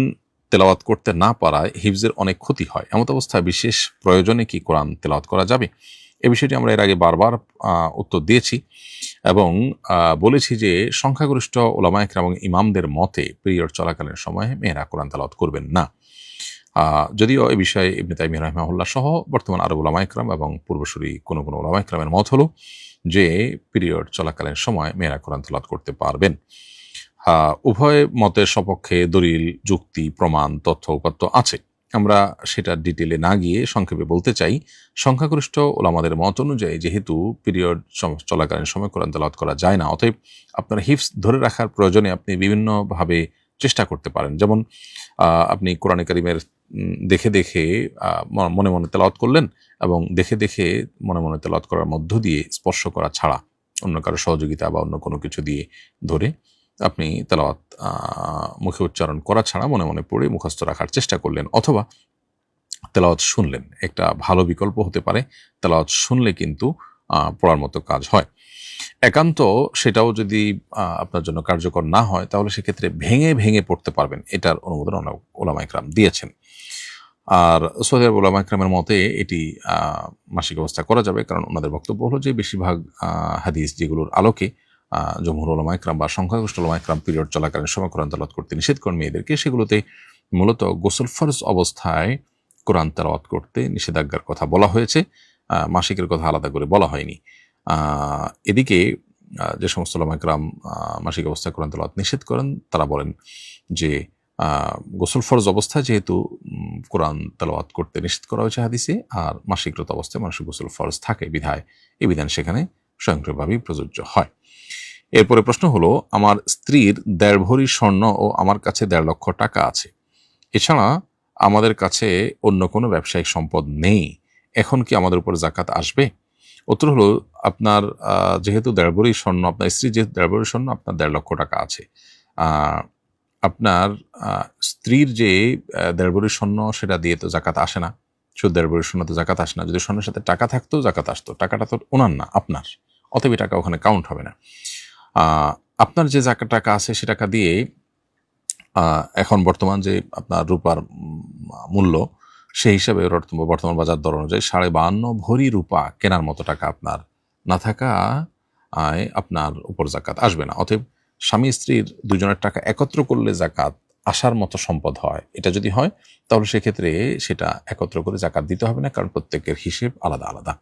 তেলাওয়াত করতে না পারায় হিফজের অনেক ক্ষতি হয়। এমত অবস্থায় বিশেষ প্রয়োজনে কি কোরআন তেলাওয়াত করা যাবে? এ বিষয়টি আমরা এর আগে বারবার উত্তর দিয়েছি এবং বলেছি যে সংখ্যাগরিষ্ঠ ওলামা ইকরাম এবং ইমামদের মতে পিরিয়ড চলাকালীন সময়ে মেয়েরা কোরআন তেলাওয়াত করবেন না। যদিও এ বিষয়ে ইবনে তাইমিয়া রাহিমাহুল্লাহ সহ বর্তমান আরব ওলামা ইকরাম এবং পূর্বসূরি কোনো কোনো ওলামা ইকরামের মত হলো যে পিরিয়ড চলাকালীন সময় মেয়েরা কোরআন তেলাওয়াত করতে পারবেন। উভয় মতের সপক্ষে দলিল, যুক্তি, প্রমাণ, তথ্য উপাত্ত আছে। আমরা সেটা ডিটেলে না গিয়ে সংক্ষেপে বলতে চাই, সংখ্যাগরিষ্ঠ ওলামাদের মত অনুযায়ী যেহেতু পিরিয়ড চলাকালীন সময় কোরআন তেলাওয়াত করা যায় না, অতএব আপনার হিফজ ধরে রাখার প্রয়োজনে আপনি বিভিন্নভাবে চেষ্টা করতে পারেন। যেমন আপনি কোরআনে কারিমের দেখে দেখে মনে মনে তেলাওয়াত করলেন, এবং দেখে দেখে মনে মনে তেলাওয়াত করার মধ্য দিয়ে স্পর্শ করা ছাড়া অন্য কারো সহযোগিতা বা অন্য কোনো কিছু দিয়ে ধরে আপনি তেলাওয়াত মুখে উচ্চারণ করা ছাড়া মনে মনে পড়ে মুখস্থ রাখার চেষ্টা করলেন, অথবা তেলাওয়াত শুনলেন। একটা ভালো বিকল্প হতে পারে। তেলাওয়াত শুনলে কিন্তু পড়ার মতো কাজ হয়। একান্ত সেটাও যদি আপনার জন্য কার্যকর না হয়, তাহলে সেক্ষেত্রে ভেঙে ভেঙে পড়তে পারবেন, এটার অনুমোদন ওলামা ইকরাম দিয়েছেন। আর সৌদি আরব ওলামা ইকরামের মতে এটি মাসিক অবস্থা করা যাবে, কারণ ওনাদের বক্তব্য হলো যে বেশিরভাগ হাদিস যেগুলোর আলোকে জমহুর ওলামা ইকরাম বা সংখ্যাগরিষ্ঠ ওলামা ইকরাম পিরিয়ড চলাকালীন সময় কোরআন তেলাওয়াত করতে নিষেধ করেন মেয়েদেরকে, সেগুলোতে মূলত গোসল ফরজ অবস্থায় কোরআন তেলাওয়াত করতে নিষেধাজ্ঞার কথা বলা হয়েছে, মাসিকের কথা আলাদা করে বলা হয়নি। এদিকে যে সমস্ত ওলামা ইকরাম মাসিক অবস্থায় কোরআন তেলাওয়াত নিষেধ করেন, তারা বলেন যে গোসল ফরজ অবস্থায় যেহেতু কোরআন তেলাওয়াত করতে নিষেধ করা হয়েছে হাদিসে, আর মাসিকরত অবস্থায় মানুষের গোসল ফরজ থাকে বিধায় এই বিধান সেখানে স্বয়ংক্রিয়ভাবেই প্রযোজ্য হয়। এরপরে প্রশ্ন হলো, আমার স্ত্রীর 1.5 ভরি স্বর্ণ ও আমার কাছে 1.5 লক্ষ টাকা আছে, এছাড়া আমাদের কাছে অন্য কোনো ব্যবসায়িক সম্পদ নেই, এখন কি আমাদের উপর যাকাত আসবে? উত্তর হলো, আপনার যেহেতু 1.5 ভরি স্বর্ণ, আপনার স্ত্রী যেহেতু 1.5 ভরি স্বর্ণ, আপনার 1.5 লক্ষ টাকা আছে, আপনার স্ত্রীর যে ১.৫ ভরি স্বর্ণ সেটা দিয়ে তো জাকাত আসে না, শুধু ১.৫ ভরি স্বর্ণ তো জাকাত আসে না। যদি স্বর্ণের সাথে টাকা থাকতো জাকাত আসতো, টাকাটা তো ওনার না, আপনার, অতএব এই টাকা ওখানে কাউন্ট হবে না। আপনার যে টাকা আছে সে টাকা দিয়ে এখন বর্তমান যে আপনার রূপার মূল্য, সেই হিসাবে বর্তমান বাজার দর অনুযায়ী ৫২.৫ ভরি রূপা কেনার মতো টাকা আপনার না থাকা আপনার উপর জাকাত আসবে না। অতএব স্বামী স্ত্রীর দুজনের টাকা একত্র করলে জাকাত আসার মতো সম্পদ হয়, এটা যদি হয় তাহলে সেক্ষেত্রে সেটা একত্র করে জাকাত দিতে হবে না, কারণ প্রত্যেকের হিসেব আলাদা আলাদা।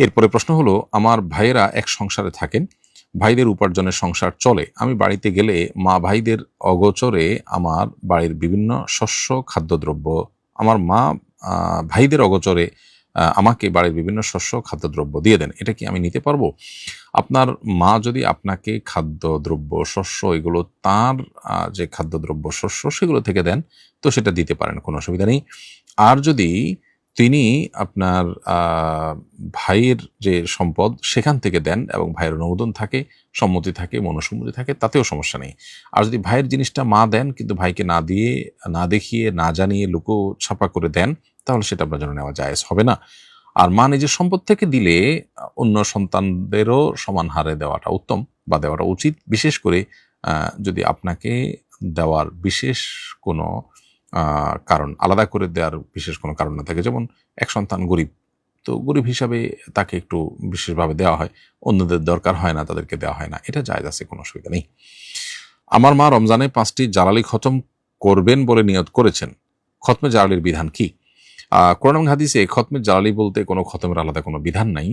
এরপরে প্রশ্ন হলো, আমার ভাইয়েরা এক সংসারে থাকেন, ভাইদের উপার্জনের সংসার চলে। আমি বাড়িতে গেলে মা ভাইদের অগোচরে আমার বাড়ির বিভিন্ন শস্য খাদ্যদ্রব্য আমার মা ভাইদের অগোচরে আমাকে বাড়ির বিভিন্ন শস্য খাদ্যদ্রব্য দিয়ে দেন, এটা কি আমি নিতে পারবো? আপনার মা যদি আপনাকে খাদ্যদ্রব্য শস্য এগুলো তার যে খাদ্যদ্রব্য শস্য সেগুলো থেকে দেন তো সেটা দিতে পারেন, কোনো অসুবিধা নেই। আর যদি তিনি আপনার ভাইয়ের যে সম্পদ সেখান থেকে দেন এবং ভাইয়ের অনুমোদন থাকে, সম্মতি থাকে, মনসম্মতি থাকে, তাতেও সমস্যা নেই। আর যদি ভাইয়ের জিনিসটা মা দেন কিন্তু ভাইকে না দিয়ে, না দেখিয়ে, না জানিয়ে লুকো ছাপা করে দেন, তাহলে সেটা আপনার জন্য নেওয়া জায়েজ হবে না। আর মা নিজের সম্পদ থেকে দিলে অন্য সন্তানদেরও সমান হারে দেওয়াটা উত্তম বা দেওয়াটা উচিত, বিশেষ করে যদি আপনাকে দেওয়ার বিশেষ কোনো কারণ, আলাদা করে দেওয়ার বিশেষ কোনো কারণ না থাকে। যেমন এক সন্তান গরিব, তো গরিব হিসাবে তাকে একটু বিশেষভাবে দেওয়া হয়, অন্যদের দরকার হয় না তাদেরকে দেওয়া হয় না, এটা জায়েজ আছে, কোনো অসুবিধা নেই। আমার মা রমজানে 5টি জালালি খতম করবেন বলে নিয়ত করেছেন, খতমে জালালির বিধান কি? কোরআন এবং হাদিসে খতমে জালালি বলতে কোনো খতমের আলাদা কোনো বিধান নাই।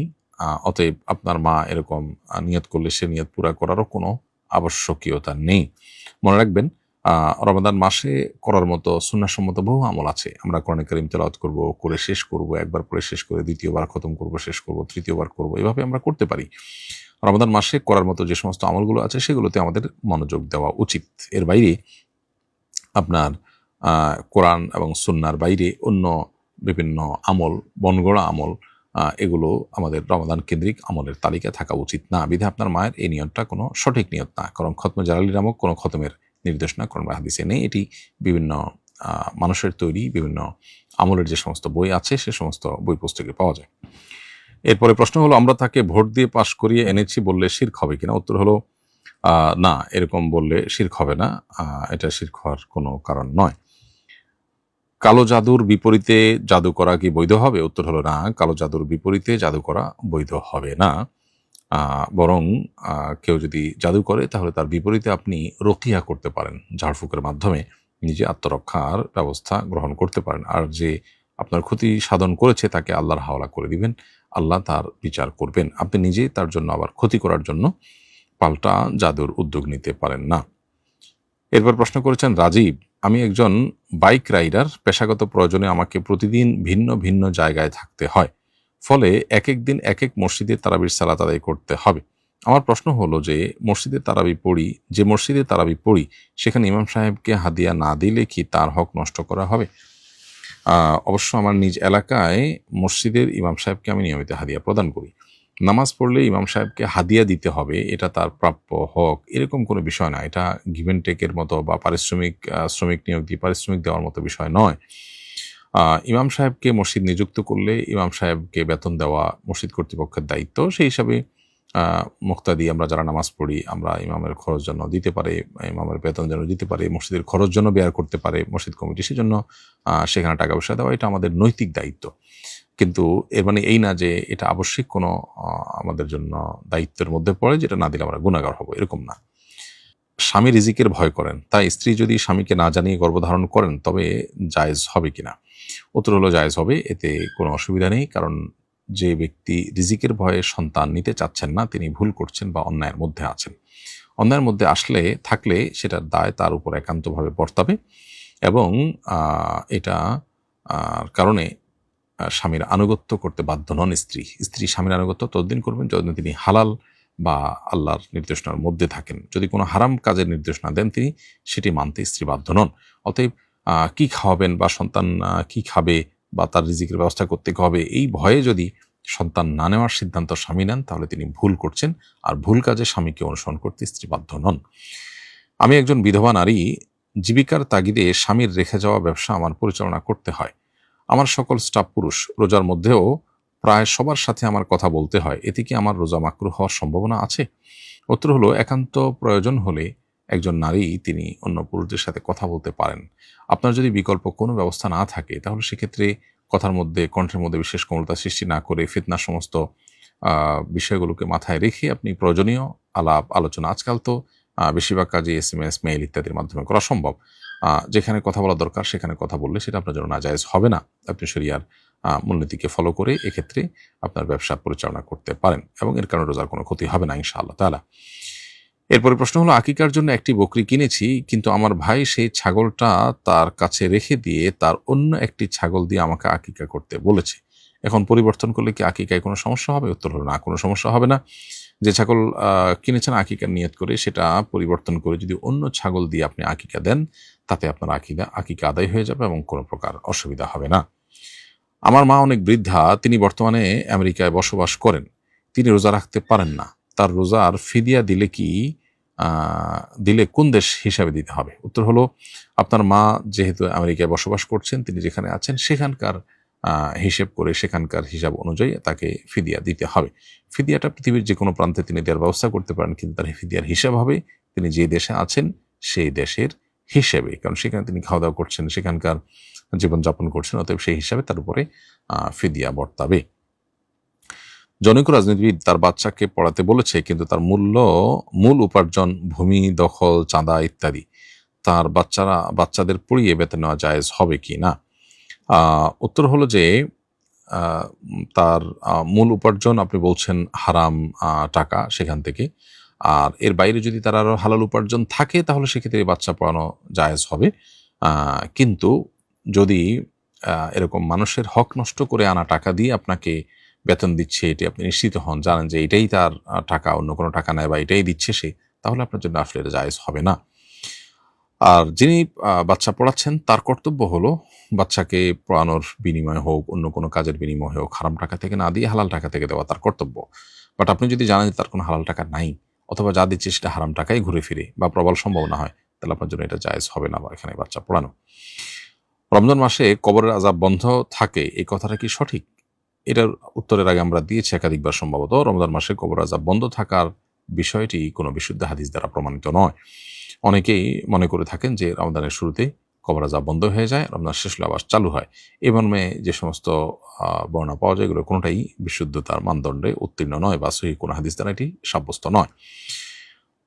অতএব আপনার মা এরকম নিয়ত করলে সে নিয়ত পুরা করারও কোনো আবশ্যকীয়তা নেই। মনে রাখবেন, রমাদান মাসে করার মতো সুন্নাহসম্মত বহু আমল আছে। আমরা কোরআনে কারীম তেলাওয়াত করব, করে শেষ করব, একবার পড়ে শেষ করে দ্বিতীয়বার খতম করব, শেষ করব, তৃতীয়বার করব, এভাবে আমরা করতে পারি। রমাদান মাসে করার মতো যে সমস্ত আমলগুলো আছে সেগুলোতে আমাদের মনোযোগ দেওয়া উচিত। এর বাইরে আপনার কোরআন এবং সুন্নাহর বাইরে অন্য বিভিন্ন আমল, বনগড়া আমল, এগুলো আমাদের রমাদান কেন্দ্রিক আমলের তালিকায় থাকা উচিত না। বিধায় আপনার মায়ের এই নিয়তটা কোনো সঠিক নিয়ত না, কারণ খতমে জালালি নামক কোনো খতমের নির্দেশনা কোরআন বা হাদিসে নেই। এটি বিভিন্ন মানুষের তৈরি বিভিন্ন আমলের যে সমস্ত বই আছে সে সমস্ত বই পুস্তকে পাওয়া যায়। এরপরে প্রশ্ন হলো, আমরা তাকে ভোট দিয়ে পাশ করিয়ে এনেছি বললে শিরক হবে কিনা? উত্তর হলো না, এরকম বললে শিরক হবে না, এটা শিরক হওয়ার কোনো কারণ নয়। কালো জাদুর বিপরীতে জাদু করা কি বৈধ হবে? উত্তর হলো না, কালো জাদুর বিপরীতে জাদু করা বৈধ হবে না। বরং কেউ যদি জাদু করে তাহলে তার বিপরীতে আপনি রকিয়া করতে পারেন, ঝাড়ফুঁকের মাধ্যমে নিজে আত্মরক্ষার ব্যবস্থা গ্রহণ করতে পারেন। আর যে আপনার ক্ষতি সাধন করেছে তাকে আল্লাহর হাওলা করে দিবেন, আল্লাহ তার বিচার করবেন। আপনি নিজে তার জন্য আবার ক্ষতি করার জন্য পাল্টা জাদুর উদ্যোগ নিতে পারেন না। এরপর প্রশ্ন করেছেন রাজীব, আমি একজন বাইক রাইডার, পেশাগত প্রয়োজনে আমাকে প্রতিদিন ভিন্ন ভিন্ন জায়গায় থাকতে হয়, ফলে এক এক দিন এক এক মসজিদে তারাবির সালাত আদায় করতে হবে। আমার প্রশ্ন হলো যে মসজিদে তারাবি পড়ি সেখানে ইমাম সাহেবকে হাদিয়া না দিলে কি তার হক নষ্ট করা হবে? অবশ্য আমার নিজ এলাকায় মসজিদের ইমাম সাহেবকে আমি নিয়মিত হাদিয়া প্রদান করি। নামাজ পড়লে ইমাম সাহেবকে হাদিয়া দিতে হবে, এটা তার প্রাপ্য হক, এরকম কোনো বিষয় না। এটা গিভ অ্যান্ড টেকের মতো বা শ্রমিক নিয়োগ দিয়ে পারিশ্রমিক দেওয়ার মতো বিষয় নয়। ইমাম সাহেবকে মসজিদ নিযুক্ত করলে ইমাম সাহেবকে বেতন দেওয়া মসজিদ কর্তৃপক্ষের দায়িত্ব। সেই হিসাবে মুক্তাদি আমরা যারা নামাজ পড়ি, আমরা ইমামের খরচ জন্য দিতে পারে, ইমামের বেতন যেন দিতে পারে, মসজিদের খরচ জন্য ব্যয় করতে পারে মসজিদ কমিটি, সেজন্য সেখানে টাকা পয়সা দেওয়া এটা আমাদের নৈতিক দায়িত্ব। কিন্তু এর মানে এই না যে এটা আবশ্যিক কোনো আমাদের জন্য দায়িত্বের মধ্যে পড়ে যেটা না দিলে আমরা গুনাহগার হব, এরকম না। স্বামী রিজিকের ভয় করেন, তাই স্ত্রী যদি স্বামীকে না জানিয়ে গর্ভধারণ করেন তবে জায়েজ হবে কিনা? উত্তর হলো জায়েজ হবে, এতে কোনো অসুবিধা নেই। কারণ যে ব্যক্তি রিজিকের ভয়ে সন্তান নিতে চাচ্ছেন না তিনি ভুল করছেন বা অন্যায়ের মধ্যে আছেন। অন্যায়ের মধ্যে থাকলে সেটার দায় তার উপর একান্তভাবে বর্তাবে এবং এটা কারণে স্বামীর আনুগত্য করতে বাধ্য নন স্ত্রী স্বামীর আনুগত্য ততদিন করবেন যতদিন তিনি হালাল বা আল্লাহর নির্দেশনার মধ্যে থাকেন। যদি কোনো হারাম কাজের নির্দেশনা দেন তিনি সেটি মানতে স্ত্রী বাধ্য নন। অতএব কি খাওয়াবেন বা সন্তান কি খাবে বা তার রিজিকের ব্যবস্থা করতে হবে, এই ভয়ে যদি সন্তান না নেওয়ার সিদ্ধান্ত স্বামী নেন তাহলে তিনি ভুল করছেন, আর ভুল কাজে স্বামীকে অনুসরণ করতে স্ত্রী বাধ্য নন। আমি একজন বিধবা নারী, জীবিকার তাগিদে স্বামীর রেখে যাওয়া ব্যবসা আমার পরিচালনা করতে হয়। আমার সকল স্টাফ পুরুষ, রোজার মধ্যেও প্রায় সবার সাথে আমার কথা বলতে হয়। এতে কি আমার রোজা মাকরুহ হওয়ার সম্ভাবনা আছে? উত্তর হলো, একান্ত প্রয়োজন হলে একজন নারী তিনি অন্য পুরুষদের সাথে কথা বলতে পারেন। আপনার যদি বিকল্প কোনো ব্যবস্থা না থাকে তাহলে সেক্ষেত্রে কথার মধ্যে, কণ্ঠের মধ্যে বিশেষ কোমলতা সৃষ্টি না করে ফিতনার সমস্ত বিষয়গুলোকে মাথায় রেখে আপনি প্রয়োজনীয় আলাপ আলোচনা, আজকাল তো বেশিরভাগ কাজে SMS, মেইল ইত্যাদির মাধ্যমে করা সম্ভব। যেখানে কথা বলা দরকার সেখানে কথা বললে সেটা আপনার জন্য নাজায়েজ হবে না। আপনি শরিয়ার মূলনীতিকে ফলো করে এক্ষেত্রে আপনার ব্যবসা পরিচালনা করতে পারেন এবং এর কারণে রোজার কোনো ক্ষতি হবে না ইনশাআল্লাহ তাআলা। এরপরে প্রশ্ন হলো, আকিকার জন্য একটি বকরি কিনেছি, কিন্তু আমার ভাই সেই ছাগলটা তার কাছে রেখে দিয়ে তার অন্য একটি ছাগল দিয়ে আমাকে আকিকা করতে বলেছে। এখন পরিবর্তন করলে কি আকিকায় কোনো সমস্যা হবে? উত্তর হলো না, কোনো সমস্যা হবে না। যে ছাগল কিনেছেন আকিকার নিয়ত করে, সেটা পরিবর্তন করে যদি অন্য ছাগল দিয়ে আপনি আকিকা দেন, তাতে আপনার আকিকা আদায় হয়ে যাবে এবং কোনো প্রকার অসুবিধা হবে না। আমার মা অনেক বৃদ্ধা, তিনি বর্তমানে আমেরিকায় বসবাস করেন। তিনি রোজা রাখতে পারেন না। তার রোজার ফিদিয়া দিলে কোন দেশ হিসাবে দিতে হবে? উত্তর হলো, আপনার মা যেহেতু আমেরিকায় বসবাস করছেন, তিনি যেখানে আছেন সেখানকার হিসেব করে, সেখানকার হিসাব অনুযায়ী তাকে ফিদিয়া দিতে হবে। ফিদিয়াটা পৃথিবীর যে কোনো প্রান্তে তিনি দেওয়ার ব্যবস্থা করতে পারেন, কিন্তু তার ফিদিয়ার হিসাব হবে তিনি যে দেশে আছেন সেই দেশের হিসেবে, কারণ সেখানে তিনি খাওয়া দাওয়া করছেন, সেখানকার জীবনযাপন করছেন, অতএব সেই হিসাবে তার উপরে ফিদিয়া বর্তাবে। জনৈক রাজনীতিবিদ তার বাচ্চাকে পড়াতে বলেছে, কিন্তু তার মূল উপার্জন ভূমি দখল, চাঁদা ইত্যাদি। তার বাচ্চাদের পড়িয়ে বেতন নেওয়া জায়েজ হবে কি না? উত্তর হলো যে তার মূল উপার্জন আপনি বলছেন হারাম টাকা, সেখান থেকে। আর এর বাইরে যদি তার আরো হালাল উপার্জন থাকে তাহলে সেক্ষেত্রে বাচ্চা পড়ানো জায়েজ হবে। কিন্তু যদি এরকম মানুষের হক নষ্ট করে আনা টাকা দিয়ে আপনাকে বেতন দিচ্ছে, এটি আপনি নিশ্চিত হন, জানেন যে এটাই তার টাকা, অন্য কোনো টাকা নেয় বা এটাই দিচ্ছে সে, তাহলে আপনার জন্য আসলে এটা জায়েজ হবে না। আর যিনি বাচ্চা পড়াচ্ছেন তার কর্তব্য হলো বাচ্চাকে পড়ানোর বিনিময় হোক, অন্য কোনো কাজের বিনিময় হোক, হারাম টাকা থেকে না দিয়ে হালাল টাকা থেকে দেওয়া তার কর্তব্য। বাট আপনি যদি জানেন যে তার কোনো হালাল টাকা নাই, অথবা যা দিচ্ছে সেটা হারাম টাকাই ঘুরে ফিরে বা প্রবল সম্ভাবনা হয়, তাহলে আপনার জন্য এটা জায়েজ হবে না বা এখানে বাচ্চা পড়ানো। রমজান মাসে কবরের আযাব বন্ধ থাকে, এই কথাটা কি সঠিক? এটার উত্তরের আগে আমরা দিয়েছি একাধিকবার সম্ভবত। রমজান মাসে কবর আযাব বন্ধ থাকার বিষয়টি কোনো বিশুদ্ধ হাদিস দ্বারা প্রমাণিত নয়। অনেকেই মনে করে থাকেন যে রমজানের শুরুতে কবর আযাব বন্ধ হয়ে যায়, রমজান শেষ হলে আবার চালু হয়। এ মর্মে যে সমস্ত বর্ণনা পাওয়া যায়, এগুলো কোনোটাই বিশুদ্ধতার মানদণ্ডে উত্তীর্ণ নয় বা সহিহ কোনো হাদিস দ্বারা এটি সাব্যস্ত নয়।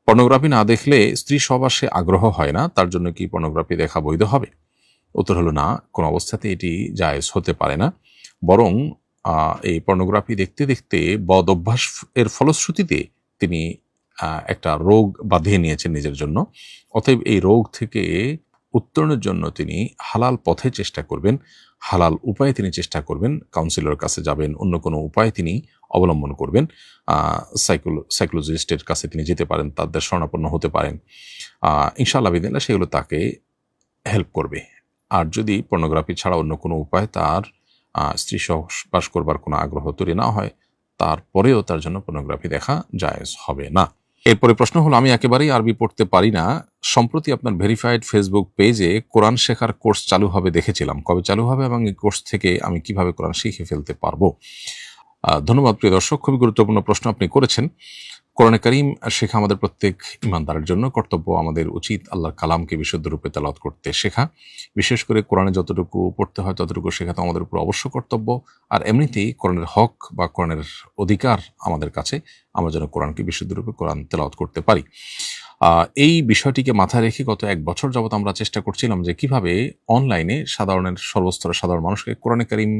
পর্নোগ্রাফি না দেখলে স্ত্রী সহবাসে আগ্রহ হয় না, তার জন্য কি পর্নোগ্রাফি দেখা বৈধ হবে? উত্তর হলো না, কোনো অবস্থাতে এটি জায়েজ হতে পারে না। বরং এই পর্নোগ্রাফি দেখতে দেখতে বদ অভ্যাস এর ফলশ্রুতিতে তিনি একটা রোগ বাঁধিয়ে নিয়েছেন নিজের জন্য। অতএব এই রোগ থেকে উত্তরণের জন্য তিনি হালাল পথে চেষ্টা করবেন, হালাল উপায়ে তিনি চেষ্টা করবেন, কাউন্সিলরের কাছে যাবেন, অন্য কোনো উপায় তিনি অবলম্বন করবেন, সাইকোলজিস্টের কাছে তিনি যেতে পারেন, তাদের শরণাপন্ন হতে পারেন। ইনশাআল্লাহ বিদিনিল্লাহ সেগুলো তাকে হেল্প করবে। আর যদি পর্নোগ্রাফি ছাড়া অন্য কোনো উপায় তার স্ত্রী সহবাস করবার কোনো আগ্রহ তৈরি না হয়, তারপরেও তার জন্য পর্নোগ্রাফি দেখা জায়েজ হবে না। এরপরে প্রশ্ন হলো, আমি একেবারেই আরবি পড়তে পারি না। সম্প্রতি আপনার ভেরিফাইড ফেসবুক পেজে কোরআন শেখার কোর্স চালু হবে দেখেছিলাম, কবে চালু হবে এবং এই কোর্স থেকে আমি কিভাবে কোরআন শিখে ফেলতে পারবো? ধন্যবাদ প্রিয় দর্শক, খুবই গুরুত্বপূর্ণ প্রশ্ন আপনি করেছেন। কোরআনে কারীম শেখা আমাদের প্রত্যেক ইমানদারের জন্য কর্তব্য। আমাদের উচিত আল্লাহর কালামকে বিশুদ্ধ রূপে তেলাওয়াত করতে শেখা। বিশেষ করে কোরআনে যতটুকু পড়তে হয় ততটুকু শেখা তো আমাদের উপর অবশ্য কর্তব্য। আর এমনিতেই কোরআনের হক বা কোরআনের অধিকার আমাদের কাছে, আমরা যেন কোরআনকে বিশুদ্ধ রূপে কোরআন তেলাওয়াত করতে পারি। এই বিষয়টিকে মাথায় রেখে গত 1 বছর যাবৎ আমরা চেষ্টা করছিলাম যে কিভাবে অনলাইনে সর্বস্তরের সাধারণ মানুষকে কোরআনে কারীম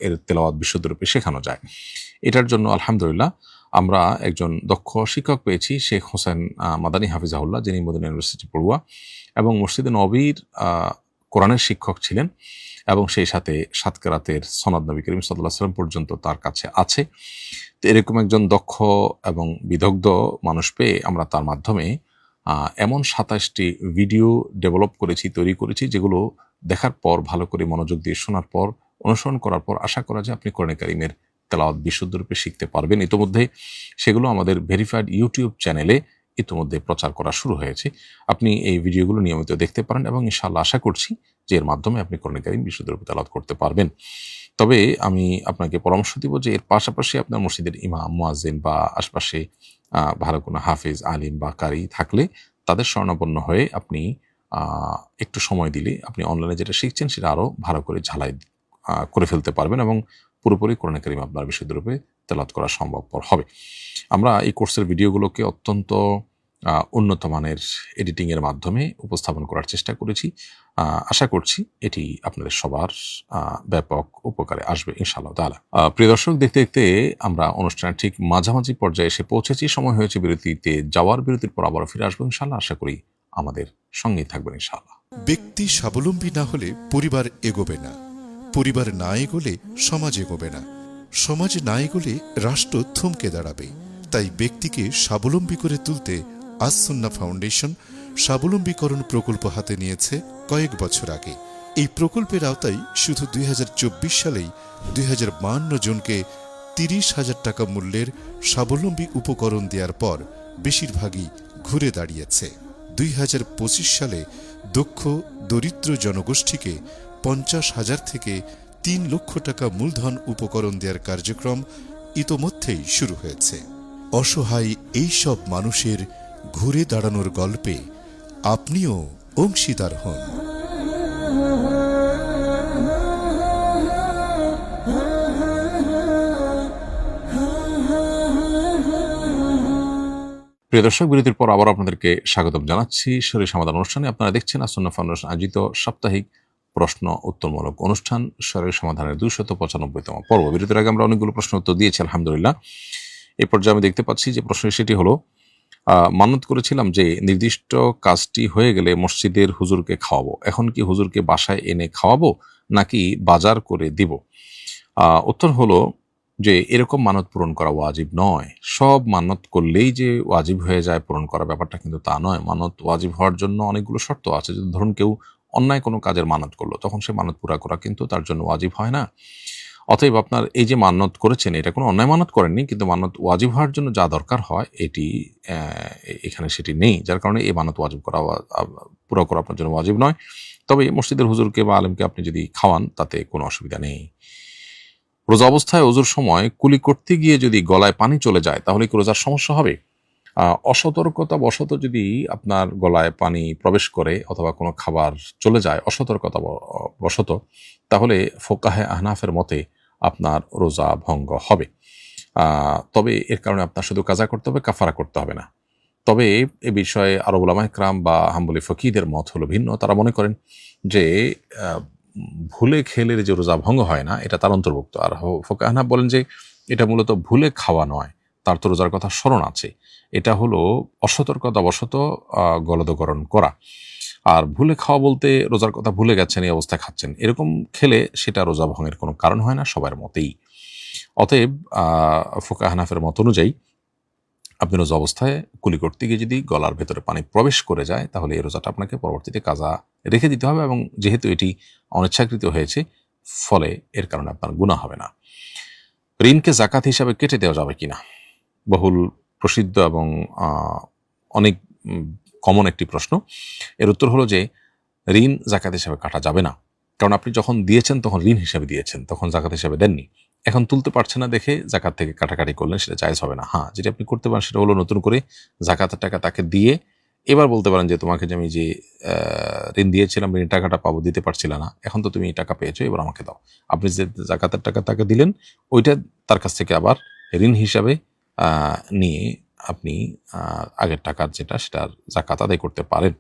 এর তেলাওয়াত বিশুদ্ধ রূপে শেখানো যায়। এটার জন্য আলহামদুলিল্লাহ আমরা একজন দক্ষ শিক্ষক পেয়েছি, শেখ হোসেন মাদানী হাফিজাহুল্লাহ, যিনি মদিনা ইউনিভার্সিটি পড়ুয়া এবং মসজিদে নববীর কোরআনের শিক্ষক ছিলেন, এবং সেই সাথে 7 কেরাতের সনদ নবী করিম সাল্লাল্লাহু আলাইহি ওয়াসাল্লাম পর্যন্ত তার কাছে আছে। তো এরকম একজন দক্ষ এবং বিদগ্ধ মানুষ পেয়ে আমরা তার মাধ্যমে এমন 27টি ভিডিও তৈরি করেছি, যেগুলো দেখার পর, ভালো করে মনোযোগ দিয়ে শোনার পর, অনুসরণ করার পর আশা করা যায় আপনি কোরআনে কারীমের তেলাওয়াত বিশুদ্ধ রূপে শিখতে পারবেন। ইতোমধ্যে সেগুলো আমাদের ভেরিফাইড ইউটিউব চ্যানেলে ইতিমধ্যে প্রচার করা শুরু হয়েছে। আপনি এই ভিডিওগুলো নিয়মিত দেখতে পারেন এবং ইনশাআল্লাহ আশা করছি যে এর মাধ্যমে আপনি কোরআন কারীম বিশুদ্ধরূপে তেলাওয়াত করতে পারবেন। তবে আমি আপনাকে পরামর্শ দিব যে এর পাশাপাশি আপনার মসজিদের ইমাম, মুয়াজ্জিন বা আশপাশে ভালো কোনো হাফেজ, আলিম বা কারি থাকলে তাদের শরণাপন্ন হয়ে আপনি একটু সময় দিলে আপনি অনলাইনে যেটা শিখছেন সেটা আরও ভালো করে ঝালাই করে ফেলতে পারবেন এবং পুরোপুরি কোরআন কারীম আপনার বিশুদ্ধরূপে তেলাওয়াত করা সম্ভবপর হবে। আমরা এই কোর্সের ভিডিওগুলোকে অত্যন্ত উন্নত মানের এডিটিংয়ের মাধ্যমে উপস্থাপন করার চেষ্টা করেছি। আশা করছি এটি আপনাদের সবার ব্যাপক উপকারে আসবে ইনশাআল্লাহ তাআলা। প্রিয় দর্শক, দেখতে দেখতে আমরা অনুষ্ঠানের ঠিক মাঝামাঝি পর্যায়ে এসে পৌঁছেছি। সময় হয়েছে বিরতিতে যাওয়ার। বিরতির পর আবারও ফিরে আসবো ইনশাআল্লাহ। আশা করি আমাদের সঙ্গেই থাকবেন ইনশাআল্লাহ।
ব্যক্তি স্বাবলম্বী না হলে পরিবার এগোবে না, পরিবার না এগোলে সমাজ এগোবে না, সমাজ না এগোলে রাষ্ট্র থমকে দাঁড়াবে। তাই ব্যক্তিকে স্বাবলম্বী করে তুলতে আস সুন্নাহ ফাউন্ডেশন স্বাবলম্বীকরণ প্রকল্প হাতে নিয়েছে কয়েক বছর আগে। এই প্রকল্পের আওতায় শুধু 2024 সালেই 2052 জনকে 30,000 টাকা মূল্যের স্বাবলম্বী উপকরণ দেওয়ার পর বেশিরভাগই ঘুরে দাঁড়িয়েছে। 2025 সালে দক্ষ দরিদ্র জনগোষ্ঠীকে 50,000 থেকে 3 লক্ষ টাকা মূলধন উপকরণ দেওয়ার কার্যক্রম ইতোমধ্যেই শুরু হয়েছে। অসহায় এই সব মানুষের ঘুরে দাঁড়ানোর গল্পে আপনিও অংশীদার হন।
প্রিয় দর্শক, বিরতির পর আবার আপনাদেরকে স্বাগতম জানাচ্ছি শরীর সমাধান অনুষ্ঠানে। আপনারা দেখছেন আস সুন্নাহ ফাউন্ডেশন আয়োজিত সাপ্তাহিক প্রশ্ন উত্তরমূলক অনুষ্ঠান শরীর সমাধানের 295তম পর্ব। বিরতির আগে আমরা অনেকগুলো প্রশ্ন উত্তর দিয়েছি আলহামদুলিল্লাহ। এই পর্যায়ে আমি দেখতে পাচ্ছি যে প্রশ্ন সেটি হলো, মান্নত করেছিলাম যে নির্দিষ্ট কাজটি হয়ে গেলে মসজিদের হুজুরকে খাওয়াবো, এখন কি হুজুরকে বাসায় এনে খাওয়াবো নাকি বাজার করে দিব? উত্তর হলো যে এরকম মানত পূরণ করা ওয়াজিব নয়। সব মানত করলেই যে ওয়াজিব হয়ে যায় পূরণ করা, ব্যাপারটা কিন্তু তা নয়। মানত ওয়াজিব হওয়ার জন্য অনেকগুলো শর্ত আছে। যদি ধরুন কেউ অন্যায় কোনো কাজের মানত করলো, তখন সে মানত পুরা করা কিন্তু তার জন্য ওয়াজিব হয় না। অতএব আপনার এই যে মানত করেছেন, এটা কোনো অন্যায় মানত করেননি, কিন্তু মানত ওয়াজিব হওয়ার জন্য যা দরকার হয় এটি এখানে সেটি নেই, যার কারণে এই মানত ওয়াজিব করা পুরো করা আপনার জন্য ওয়াজিব নয়। তবে মসজিদের হুজুরকে বা আলেমকে আপনি যদি খাওয়ান তাতে কোনো অসুবিধা নেই। রোজা অবস্থায় ওজুর সময় কুলি করতে গিয়ে যদি গলায় পানি চলে যায় তাহলে কি রোজার সমস্যা হবে? অসতর্কতা বশত যদি আপনার গলায় পানি প্রবেশ করে অথবা কোনো খাবার চলে যায় অসতর্কতা বশত, তাহলে ফোকাহে আহনাফের মতে আপনার রোজা ভঙ্গ হবে। তবে এর কারণে আপনার শুধু কাজা করতে হবে, কাফারা করতে হবে না। তবে এ বিষয়ে আরব উলামায়ে কেরাম বা হাম্বলি ফকিহদের মত হলো ভিন্ন। তারা মনে করেন যে ভুলে খেলে যে রোজা ভঙ্গ হয় না এটা তার অন্তর্ভুক্ত। আর ফোকাহে আহনাফ বলেন যে এটা মূলত ভুলে খাওয়া নয়, তার তো রোজার কথা স্মরণ আছে, এটা হলো অসতর্কতাবশত গলদকরণ করা। আর ভুলে খাওয়া বলতে রোজার কথা ভুলে গেছেন, এই অবস্থায় খাচ্ছেন, এরকম খেলে সেটা রোজা ভঙ্গের কোনো কারণ হয় না সবার মতেই। অতএব ফোকাহে আহনাফের মত অনুযায়ী আপনি রোজা অবস্থায় কুলি করতে গিয়ে যদি গলার ভেতরে পানি প্রবেশ করে যায় তাহলে এই রোজাটা আপনাকে পরবর্তীতে কাজা রেখে দিতে হবে, এবং যেহেতু এটি অনিচ্ছাকৃত হয়েছে ফলে এর কারণে আপনার গুনাহ হবে না। ঋণকে জাকাত হিসাবে কেটে দেওয়া যাবে কিনা? বহুল প্রসিদ্ধ এবং অনেক কমন একটি প্রশ্ন। এর উত্তর হলো যে ঋণ জাকাত হিসাবে কাটা যাবে না, কারণ আপনি যখন দিয়েছেন তখন ঋণ হিসাবে দিয়েছেন, তখন জাকাত হিসাবে দেননি। এখন তুলতে পারছেন না দেখে জাকাত থেকে কাটাকাটি করলেন, সেটা জায়েজ হবে না। হ্যাঁ, যেটা আপনি করতে পারেন সেটা হলো নতুন করে জাকাতের টাকা তাকে দিয়ে এবার বলতে পারেন যে তোমাকে যে আমি যে ঋণ দিয়েছিলাম, ঋণ টাকাটা পাবো, দিতে পারছিলাম না, এখন তো তুমি টাকা পেয়েছো, এবার আমাকে দাও। আপনি যে জাকাতের টাকা তাকে দিলেন ওইটা তার কাছ থেকে আবার ঋণ হিসাবে নিয়ে আপনি আগের টাকার যেটা সেটার জাকাত আদায় করতে পারেন।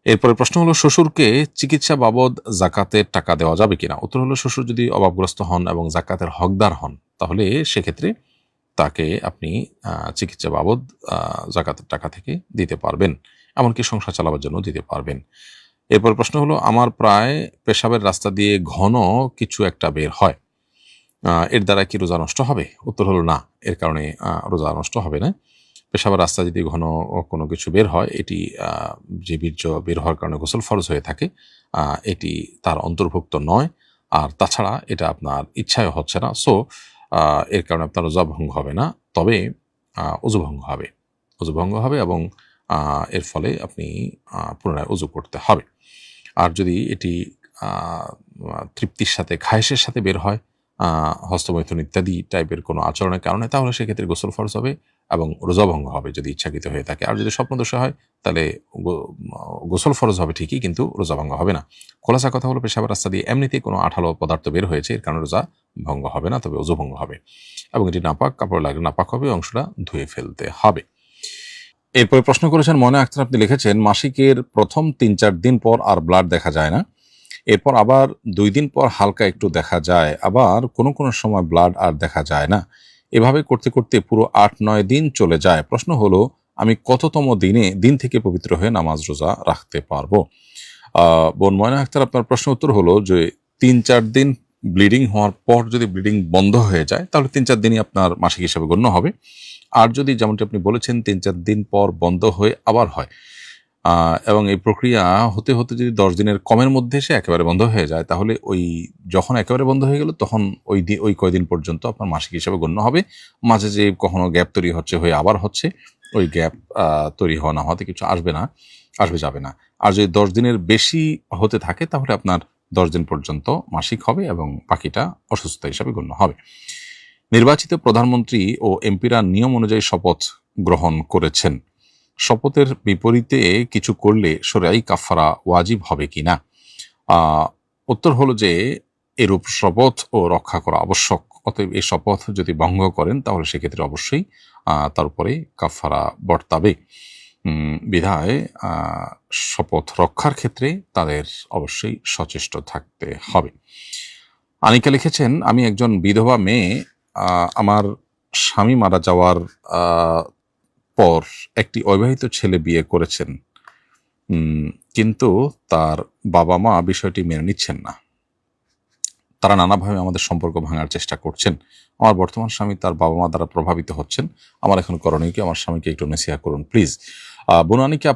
এরপরে প্রশ্ন হলো, শ্বশুরকে চিকিৎসা বাবদ জাকাতের টাকা দেওয়া যাবে কিনা? উত্তর হলো, শ্বশুর যদি অভাবগ্রস্ত হন এবং জাকাতের হকদার হন তাহলে সেক্ষেত্রে তাকে আপনি চিকিৎসা বাবদ জাকাতের টাকা থেকে দিতে পারবেন, এমনকি সংসার চালাবার জন্য দিতে পারবেন। এরপর প্রশ্ন হলো, আমার প্রায় পেশাবের রাস্তা দিয়ে ঘন কিছু একটা বের হয়, এর দ্বারা কি রোজা নষ্ট হবে? উত্তর হলো না, এর কারণে রোজা নষ্ট হবে না। পেশাবের রাস্তা যদি ঘন কোনো কিছু বের হয়, এটি যে বীর্য বের হওয়ার কারণে গোসল ফরজ হয়ে থাকে, এটি তার অন্তর্ভুক্ত নয়। আর তাছাড়া এটা আপনার ইচ্ছায় হচ্ছে না, সো এর কারণে আপনার রোজা ভঙ্গ হবে না, তবে ওযু ভঙ্গ হবে। অজু ভঙ্গ হবে এবং এর ফলে আপনি পুনরায় অজু করতে হবে। আর যদি এটি তৃপ্তির সাথে খায়েশের সাথে বের হয়, হস্তমৈথুন ইত্যাদি টাইপের কোনো আচরণের কারণে, তাহলে সেক্ষেত্রে গোসল ফরজ হবে এবং রোজা ভঙ্গ হবে যদি ইচ্ছাকৃত হয়ে থাকে। আর যদি স্বপ্নদোষ হয় তাহলে গোসল ফরজ হবে ঠিকই, কিন্তু রোজা ভঙ্গ হবে না। খোলাসা কথা হলো, পেশাবের রাস্তা দিয়ে এমনিতেই কোনো আঠালো পদার্থ বের হয়েছে, এর কারণে রোজা ভঙ্গ হবে না, তবে ওযু ভঙ্গ হবে এবং এটি নাপাক, কাপড় লাগলে নাপাক হবে, অংশটা ধুয়ে ফেলতে হবে। এরপরে প্রশ্ন করেছেন মনে আক্তার, আপনি লিখেছেন মাসিকের প্রথম 3-4 দিন পর আর ব্লাড দেখা যায় না, এরপর আবার 2 দিন পর হালকা একটু দেখা যায়, আবার কোনো কোনো সময় ব্লাড আর দেখা যায় না, এভাবে করতে করতে পুরো 8-9 দিন চলে যায়। প্রশ্ন হলো আমি কততম দিন থেকে পবিত্র হয়ে নামাজ রোজা রাখতে পারবো? বোন ময়না আক্তার, আপনার প্রশ্ন উত্তর হলো যে 3-4 দিন ব্লিডিং হওয়ার পর যদি ব্লিডিং বন্ধ হয়ে যায় তাহলে 3-4 দিনই আপনার মাসিক হিসেবে গণ্য হবে। আর যদি যেমনটি আপনি বলেছেন 3-4 দিন পর বন্ধ হয়ে আবার হয়, এবং এই প্রক্রিয়া হতে হতে যদি 10 দিনের কমের মধ্যে সে একেবারে বন্ধ হয়ে যায়, তাহলে ওই যখন একেবারে বন্ধ হয়ে গেল তখন ওই কয়দিন পর্যন্ত আপনার মাসিক হিসেবে গণ্য হবে। মাঝে যে কখনো গ্যাপ তৈরি হয়ে আবার হচ্ছে, ওই গ্যাপ তৈরি হওয়া না হতে কিছু যাবে না। আর যদি 10 দিনের বেশি হতে থাকে তাহলে আপনার 10 দিন পর্যন্ত মাসিক হবে এবং বাকিটা অসুস্থতা হিসাবে গণ্য হবে। নির্বাচিত প্রধানমন্ত্রী ও এমপিরা নিয়ম অনুযায়ী শপথ গ্রহণ করেছেন, শপথের বিপরীতে কিছু করলে শরঈ কাফারা ওয়াজিব হবে কিনা? উত্তর হলো যে এরূপ শপথ ও রক্ষা করা আবশ্যক। অতএব এই শপথ যদি ভঙ্গ করেন তাহলে সেক্ষেত্রে অবশ্যই তার উপরে কাফারা বর্তাবে। বিধায় শপথ রক্ষার ক্ষেত্রে তাদের অবশ্যই সচেষ্ট থাকতে হবে। আনিকা লিখেছেন, আমি একজন বিধবা মেয়ে, আমার স্বামী মারা যাওয়ার পর একটি অবিবাহিত ছেলে বিয়ে করেছেন, কিন্তু তার বাবা মা বিষয়টি মেনে নিচ্ছেন না। তারা নানাভাবে আমাদের সম্পর্ক ভাঙার চেষ্টা করছেন। আমার বর্তমান স্বামী তার বাবা মা দ্বারা প্রভাবিত হচ্ছেন। আমার এখন করণীয় কি? আমার স্বামীকে একটু নসিহা করুন প্লিজ। বোনানিকে,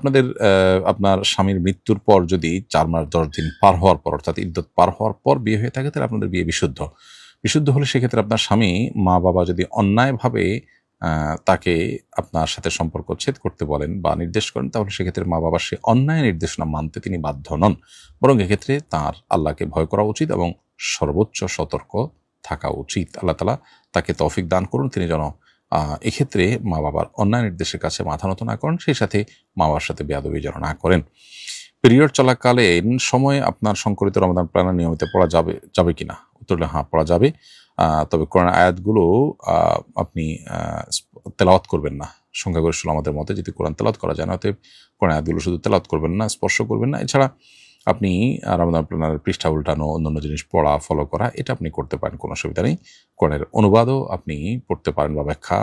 আপনার স্বামীর মৃত্যুর পর যদি 4 মাস 10 দিন পার হওয়ার পর, অর্থাৎ ইদ্যত পার হওয়ার পর বিয়ে হয়ে থাকে, তাহলে আপনাদের বিয়ে বিশুদ্ধ হলে সেক্ষেত্রে আপনার স্বামী মা বাবা যদি অন্যায়ভাবে তাকে আপনার সাথে সম্পর্ক ছেদ করতে বলেন বা নির্দেশ করেন, তাহলে সেক্ষেত্রে মা বাবার সে অন্যায় নির্দেশনা মানতে তিনি বাধ্য নন, বরং এক্ষেত্রে তার আল্লাহকে ভয় করা উচিত এবং সর্বোচ্চ সতর্ক থাকা উচিত। আল্লাহ তাআলা তাকে তৌফিক দান করুন, তিনি যেন এক্ষেত্রে মা বাবার অন্যায় নির্দেশের কাছে মাথা নত না করেন, সেই সাথে মা বাবার সাথে বেয়াদবি যেন না করেন। পিরিয়ড চলাকালীন সময়ে আপনার সংকলিত রমাদান প্ল্যানার নিয়মিত পড়া যাবে কিনা? উত্তর হলো হ্যাঁ, পড়া যাবে। তবে কোরআন আয়াতগুলো আপনি তেলাওয়াত করবেন না। সংখ্যাগরিষ্ঠ আমাদের মতে যদি কোরআন তেলাওয়াত করা যায় না, অতএব কোরআন আয়াতগুলো শুধু তেলাওয়াত করবেন না, স্পর্শ করবেন না। এছাড়া আপনি রমাদান প্ল্যানারের পৃষ্ঠা উল্টানো, অন্যান্য জিনিস পড়া, ফলো করা, এটা আপনি করতে পারেন, কোনো অসুবিধা নেই। কোরআনের অনুবাদও আপনি পড়তে পারেন বা ব্যাখ্যা,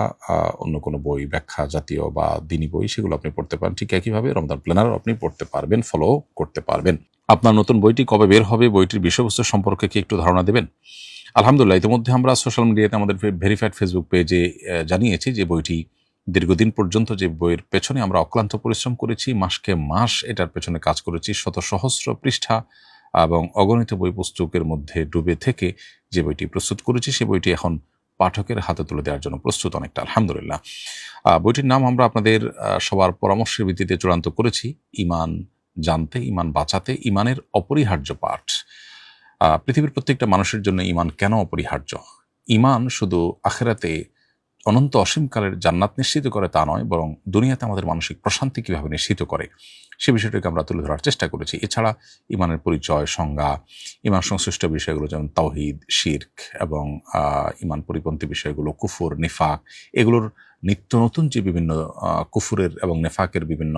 অন্য কোনো বই, ব্যাখ্যা জাতীয় বা দিনী বই, সেগুলো আপনি পড়তে পারেন। ঠিক একইভাবে রমাদান প্ল্যানারও আপনি পড়তে পারবেন, ফলো করতে পারবেন। আপনার নতুন বইটি কবে বের হবে, বইটির বিষয়বস্তু সম্পর্কে কি একটু ধারণা দেবেন? আলহামদুলিল্লাহ, ইতিমধ্যে আমরা সোশ্যাল মিডিয়াতে আমাদের ভেরিফাইড ফেসবুক পেজে জানিয়েছি যে বইটি দীর্ঘদিন পর্যন্ত, যে বইয়ের পেছনে আমরা অক্লান্ত পরিশ্রম করেছি, মাসকে মাস এটার পেছনে কাজ করেছি, শত সহস্র পৃষ্ঠা এবং অগণিত বই পুস্তকের মধ্যে ডুবে থেকে যে বইটি প্রস্তুত করেছি, সে বইটি এখন পাঠকের হাতে তুলে দেওয়ার জন্য প্রস্তুত অনেকটা, আলহামদুলিল্লাহ। বইটির নাম আমরা আপনাদের সবার পরামর্শের ভিত্তিতে চূড়ান্ত করেছি, ঈমান জানতে, ঈমান বাঁচাতে, ঈমানের অপরিহার্য পাঠ। পৃথিবীর প্রত্যেকটা মানুষের জন্য ঈমান কেন অপরিহার্য? ঈমান শুধু আখিরাতে অনন্ত অসীমকালের জান্নাত নিশ্চিত করে তা নয়, বরং দুনিয়াতে আমাদের মানসিক প্রশান্তি কিভাবে নিশ্চিত করে সে বিষয়টাকে আমরা তুলে ধরার চেষ্টা করেছি। এছাড়া ঈমানের পরিচয়, সংজ্ঞা, ঈমান সংশ্লিষ্ট বিষয়গুলো যেমন তাওহীদ, শিরক এবং ঈমান পরিপন্থী বিষয়গুলো, কুফর, নিফাক, এগুলোর নিত্য নতুন যে বিভিন্ন কুফরের এবং নেফাকের বিভিন্ন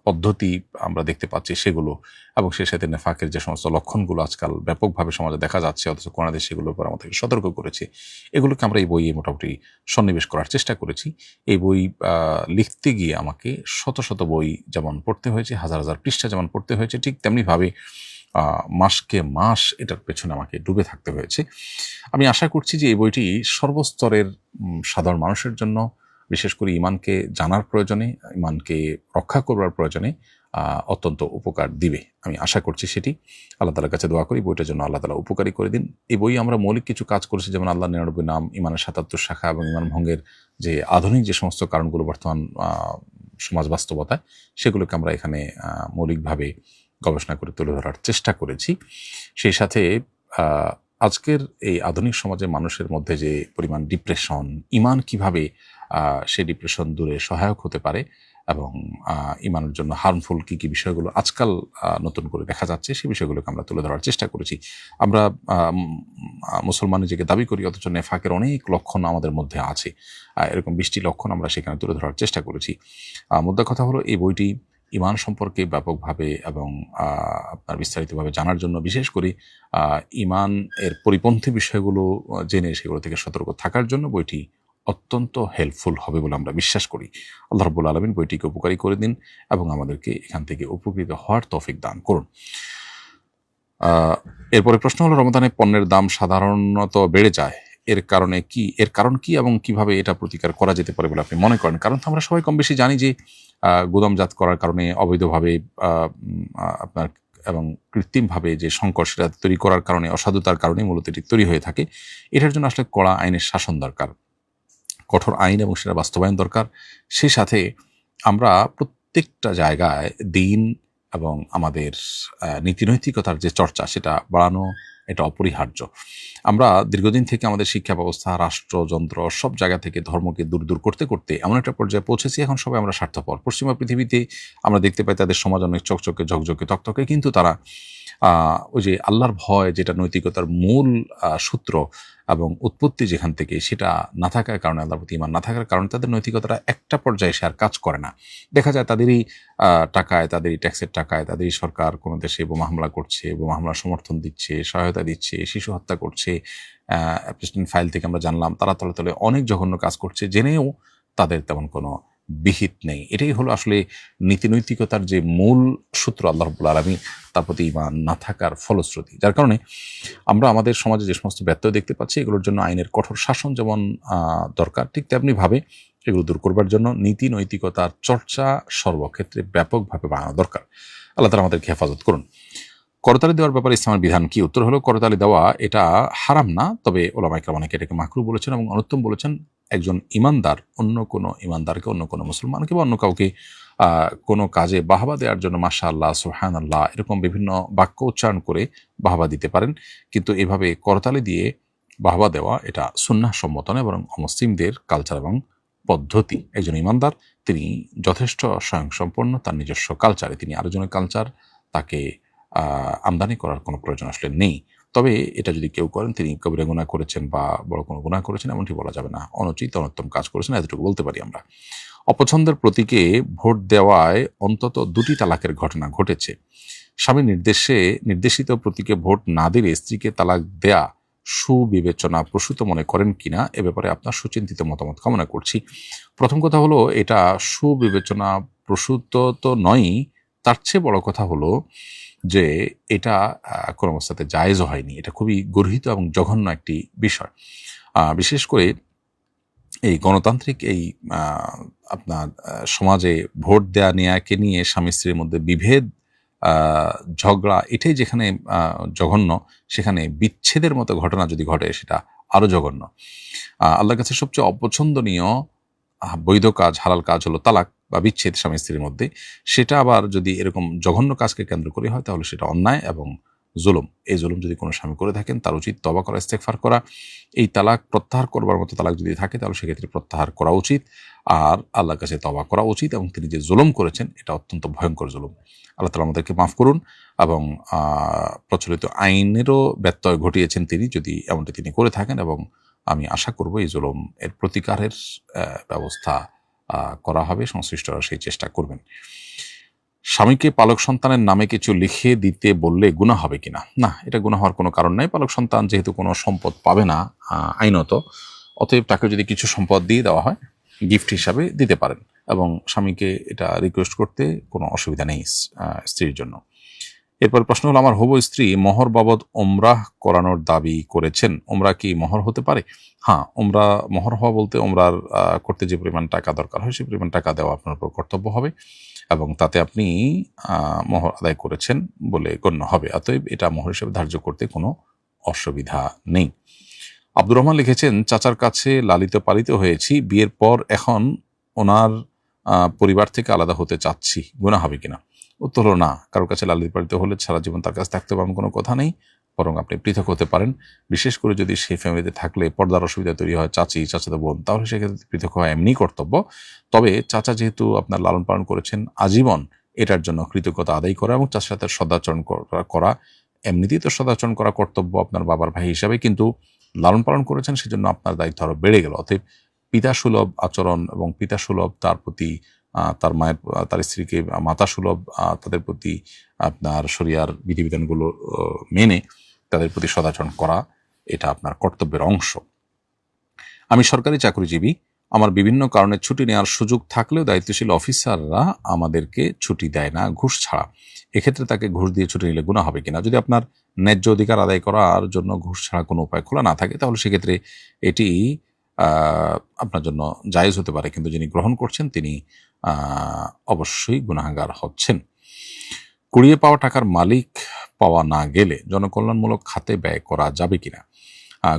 পদ্ধতি আমরা দেখতে পাচ্ছি সেগুলো, এবং সেই সাথে নেফাকের যে সমস্ত লক্ষণগুলো আজকাল ব্যাপকভাবে সমাজে দেখা যাচ্ছে, অথচ কোরআন সেগুলোর উপর আমাদেরকে সতর্ক করেছে, এগুলোকে আমরা এই বইয়ে মোটামুটি সন্নিবেশ করার চেষ্টা করেছি। এই বই লিখতে গিয়ে আমাকে শত শত বই যেমন পড়তে হয়েছে, হাজার হাজার পৃষ্ঠা যেমন পড়তে হয়েছে, ঠিক তেমনিভাবে মাসকে মাস এটার পেছনে আমাকে ডুবে থাকতে হয়েছে। আমি আশা করছি যে এই বইটি সর্বস্তরের সাধারণ মানুষের জন্য, বিশেষ করে ঈমানকে জানার প্রয়োজনে, ঈমানকে রক্ষা করবার প্রয়োজনে অত্যন্ত উপকার দিবে, আমি আশা করছি সেটি। আল্লাহ তাআলার কাছে দোয়া করি বইটার জন্য আল্লাহ তাআলা উপকারী করে দিন। এই বই আমরা মৌলিক কিছু কাজ করেছি, যেমন আল্লাহ 99 নাম, ইমানের 77 শাখা এবং ইমান ভঙ্গের যে আধুনিক যে সমস্ত কারণগুলো বর্তমান সমাজ বাস্তবতায়, সেগুলোকে আমরা এখানে মৌলিকভাবে গবেষণা করে তুলে ধরার চেষ্টা করেছি। সেই সাথে আজকের এই আধুনিক সমাজে মানুষের মধ্যে যে পরিমাণ ডিপ্রেশন, ইমান কিভাবে সেই ডিপ্রেশন দূরে সহায়ক হতে পারে এবং ইমানের জন্য হার্মফুল কী কী বিষয়গুলো আজকাল নতুন করে দেখা যাচ্ছে, সেই বিষয়গুলোকে আমরা তুলে ধরার চেষ্টা করেছি। আমরা মুসলমান নিজেকে দাবি করি, অথচ নেফাকের অনেক লক্ষণ আমাদের মধ্যে আছে। এরকম 20টি লক্ষণ আমরা সেখানে তুলে ধরার চেষ্টা করেছি। মোদ্দা কথা হলো, এই বইটি ইমান সম্পর্কে ব্যাপকভাবে এবং আপনার বিস্তারিতভাবে জানার জন্য, বিশেষ করে ইমান এর পরিপন্থী বিষয়গুলো জেনে সেগুলো থেকে সতর্ক থাকার জন্য বইটি অত্যন্ত হেল্পফুল হবে বলে আমরা বিশ্বাস করি। আল্লাহ রাব্বুল আলামিন বইটিকে উপকারী করে দিন এবং আমাদেরকে এখান থেকে উপকৃত হওয়ার তৌফিক দান করুন। এরপরে প্রশ্ন হলো, রমজানে পণ্যের দাম সাধারণত বেড়ে যায়, এর কারণ কি এবং কিভাবে এটা প্রতিকার করা যেতে পারে বলে আপনি মনে করেন? কারণ তো আমরা সবাই কম বেশি জানি যে গুদামজাত করার কারণে, অবৈধভাবে আপনার এবং কৃত্রিমভাবে যে সংকট সেটা তৈরি করার কারণে, অসাধুতার কারণে মূলত এটি তৈরি হয়ে থাকে। এটার জন্য আসলে কড়া আইনের শাসন দরকার, কঠোর আইন এবং সেটা বাস্তবায়ন দরকার। সেই সাথে আমরা প্রত্যেকটা জায়গায় দিন এবং আমাদের নীতিনৈতিকতার যে চর্চা, সেটা বাড়ানো এটা অপরিহার্য। আমরা দীর্ঘদিন থেকে আমাদের শিক্ষা ব্যবস্থা, রাষ্ট্রযন্ত্র, সব জায়গা থেকে ধর্মকে দূর করতে করতে এমন একটা পর্যায়ে পৌঁছেছি, এখন সবাই আমরা স্বার্থপর। পশ্চিমা পৃথিবীতে আমরা দেখতে পাই তাদের সমাজ অনেক চকচকে, ঝকঝকে, তকতকে, কিন্তু তারা ওই যে আল্লাহর ভয়, যেটা নৈতিকতার মূল সূত্র এবং উৎপত্তি যেখান থেকে, সেটা না থাকার কারণে, আল্লাহর প্রতি ঈমান না থাকার কারণে তাদের নৈতিকতাটা একটা পর্যায়ে সে আর কাজ করে না। দেখা যায় তাদেরই টাকায়, তাদেরই ট্যাক্সের টাকায়, তাদেরই সরকার কোনো দেশে বোমা হামলা করছে, বোমা হামলার সমর্থন দিচ্ছে, সহায়তা দিচ্ছে, শিশু হত্যা করছে। প্রেসিডেন্ট ফাইল থেকে আমরা জানলাম তারা তলে তলে অনেক জঘন্য কাজ করছে, জেনেও তাদের তেমন কোনো বিহিত নেই। এটাই হলো আসলে নীতিনৈতিকতার যে মূল সূত্র, আল্লাহ রাব্বুল আলামিন তার প্রতি ঈমান না থাকার ফলশ্রুতি। যার কারণে আমরা আমাদের সমাজে যে সমস্ত ব্যত্যয় দেখতে পাচ্ছি, এগুলোর জন্য আইনের কঠোর শাসন যেমন দরকার, ঠিক তেমনিভাবে এগুলো দূর করবার জন্য নীতি নৈতিকতার চর্চা সর্বক্ষেত্রে ব্যাপকভাবে বাড়ানো দরকার। আল্লাহ তাআলা আমাদেরকে হেফাজত করুন। করতালি দেওয়ার ব্যাপারে ইসলামের বিধান কি? উত্তর হলো, করতালি দেওয়া এটা হারাম না, তবে ওলামায়ে কেরাম অনেকে এটাকে মাকরুহ বলেছেন এবং অনুত্তম বলেছেন। একজন ইমানদার অন্য কোনো ইমানদারকে, অন্য কোনো মুসলমানকে বা অন্য কাউকে কোনো কাজে বাহবা দেওয়ার জন্য মাশাআল্লাহ, সুবহানাল্লাহ এরকম বিভিন্ন বাক্য উচ্চারণ করে বাহবা দিতে পারেন, কিন্তু এভাবে করতালি দিয়ে বাহবা দেওয়া এটা সুন্নাহ সম্মত নয়, বরং অমুসলিমদের কালচার এবং পদ্ধতি। একজন ইমানদার তিনি যথেষ্ট স্বয়ংসম্পন্ন, তার নিজস্ব কালচারে, তিনি আরেকজনের কালচার তাকে আমদানি করার কোনো প্রয়োজন আসলে নেই। তবে এটা যদি কেউ করেন, তিনি কবিরা গুনাহ করেছেন বা বড় কোনো গুনাহ করেছেন এমনটি বলা যাবে না, অনুচিত অনুত্তম কাজ করেছেন, এতটুকু বলতে পারি আমরা। অপছন্দের প্রতীকে ভোট দেওয়ায় অন্তত 2টি তালাকের ঘটনা ঘটেছে। স্বামী নির্দেশিত প্রতীকে ভোট না দিলে স্ত্রীকে তালাক দেয়া সুবিবেচনা প্রসূত মনে করেন কিনা, এ ব্যাপারে আপনার সুচিন্তিত মতামত কামনা করছি। প্রথম কথা হলো, এটা সুবিবেচনা প্রসূত তো নয়ই, তার চেয়ে বড় কথা হলো যে এটা কোনো অবস্থাতে জায়েজও হয়নি। এটা খুবই গর্হিত এবং জঘন্য একটি বিষয়। বিশেষ করে এই গণতান্ত্রিক এই আপনার সমাজে ভোট দেয়া নেয়াকে নিয়ে স্বামী স্ত্রীর মধ্যে বিভেদ, ঝগড়া, এটাই যেখানে জঘন্য, সেখানে বিচ্ছেদের মতো ঘটনা যদি ঘটে সেটা আরো জঘন্য। আল্লাহর কাছে সবচেয়ে অপছন্দনীয় বৈধ কাজ, হালাল কাজ হলো তালাক বা বিচ্ছেদ স্বামী স্ত্রীর মধ্যে। সেটা আবার যদি এরকম জঘন্য কাজকে কেন্দ্র করে হয়, তাহলে সেটা অন্যায় এবং জুলুম। এই জুলুম যদি কোনো স্বামী করে থাকেন, তার উচিত তওবা করা, ইস্তেগফার করা। এই তালাক প্রত্যাহার করবার মতো তালাক যদি থাকে, তাহলে সেক্ষেত্রে প্রত্যাহার করা উচিত আর আল্লাহর কাছে তওবা করা উচিত। এবং তিনি যে জুলুম করেছেন এটা অত্যন্ত ভয়ঙ্কর জুলুম। আল্লাহ তাআলা আমাদেরকে মাফ করুন এবং প্রচলিত আইনেরও ব্যত্যয় ঘটিয়েছেন তিনি, যদি এমনটি তিনি করে থাকেন, এবং আমি আশা করব এই জুলুম এর প্রতিকারের ব্যবস্থা করা হবে, সংশ্লিষ্টরা সেই চেষ্টা করবেন। স্বামীকে পালক সন্তানের নামে কিছু লিখে দিতে বললে গুনাহ হবে কিনা? না, এটা গুনাহ হওয়ার কোনো কারণ নাই। পালক সন্তান যেহেতু কোনো সম্পদ পাবে না আইনত, অতএব তাকে যদি কিছু সম্পদ দিয়ে দেওয়া হয়, গিফট হিসাবে দিতে পারেন, এবং স্বামীকে এটা রিকোয়েস্ট করতে কোনো অসুবিধা নেই স্ত্রীর জন্য। এরপর প্রশ্ন হলো, আমার হবু স্ত্রী মোহর বাবদ ওমরাহ করানোর দাবি করেছেন, ওমরা কি মোহর হতে পারে? হ্যাঁ, ওমরা মোহর হওয়া বলতে ওমরার করতে যে পরিমাণ টাকা দরকার হয়, সেই পরিমাণ টাকা দেওয়া আপনার উপর কর্তব্য হবে, এবং তাতে আপনি মোহর আদায় করেছেন বলে গণ্য হবে। অতএব এটা মোহর হিসেবে ধার্য করতে কোনো অসুবিধা নেই। আব্দুর রহমান লিখেছেন, চাচার কাছে লালিত পালিত হয়েছি, বিয়ের পর এখন ওনার পরিবার থেকে আলাদা হতে চাচ্ছি, গুনাহ হবে কিনা? উত্তর হলো না, কারোর কাছে লালিত পালিত হলে সারা জীবন তার কাছে থাকতে পারেন, কোনো কথা নেই, বরং আপনি পৃথক হতে পারেন। বিশেষ করে যদি সেই ফ্যামিলিতে থাকলে পর্দার অসুবিধা তৈরি হয়, চাচি চাচাতো বোন, তাহলে সেক্ষেত্রে পৃথক হওয়া এমনি কর্তব্য। তবে চাচা যেহেতু আপনার লালন পালন করেছেন আজীবন, এটার জন্য কৃতজ্ঞতা আদায় করা এবং চাচার সাথে সদাচরণ করা, এমনিতেই তো সদাচরণ করা কর্তব্য আপনার বাবার ভাই হিসাবে, কিন্তু লালন পালন করেছেন সেজন্য আপনার দায়িত্ব আরো বেড়ে গেল। অতএব পিতাসুলভ আচরণ এবং পিতাসুলভ তার প্রতি তার মায়ের তার স্ত্রীকে মাতাসুলভ তাদের প্রতি আপনার শরিয়ার বিধিবিধানগুলো মেনে তাদের প্রতি সদাচরণ করা, এটা আপনার কর্তব্যের অংশ। আমি সরকারি চাকরিজীবী, আমার বিভিন্ন কারণে ছুটি নেওয়ার সুযোগ থাকলেও দায়িত্বশীল অফিসাররা আমাদেরকে ছুটি দেয় না ঘুষ ছাড়া। এক্ষেত্রে তাকে ঘুষ দিয়ে ছুটি নিলে গুনাহ হবে কিনা? যদি আপনার ন্যায্য অধিকার আদায় করার জন্য ঘুষ ছাড়া কোনো উপায় খোলা না থাকে, তাহলে সেক্ষেত্রে এটি আপনার জন্য জায়েজ হতে পারে, কিন্তু যিনি গ্রহণ করছেন তিনি অবশ্যই গুনাহগার হচ্ছেন। কুড়িয়ে পাওয়া টাকার মালিক পাওয়া না গেলে জনকল্যাণমূলক খাতে ব্যয় করা যাবে কিনা?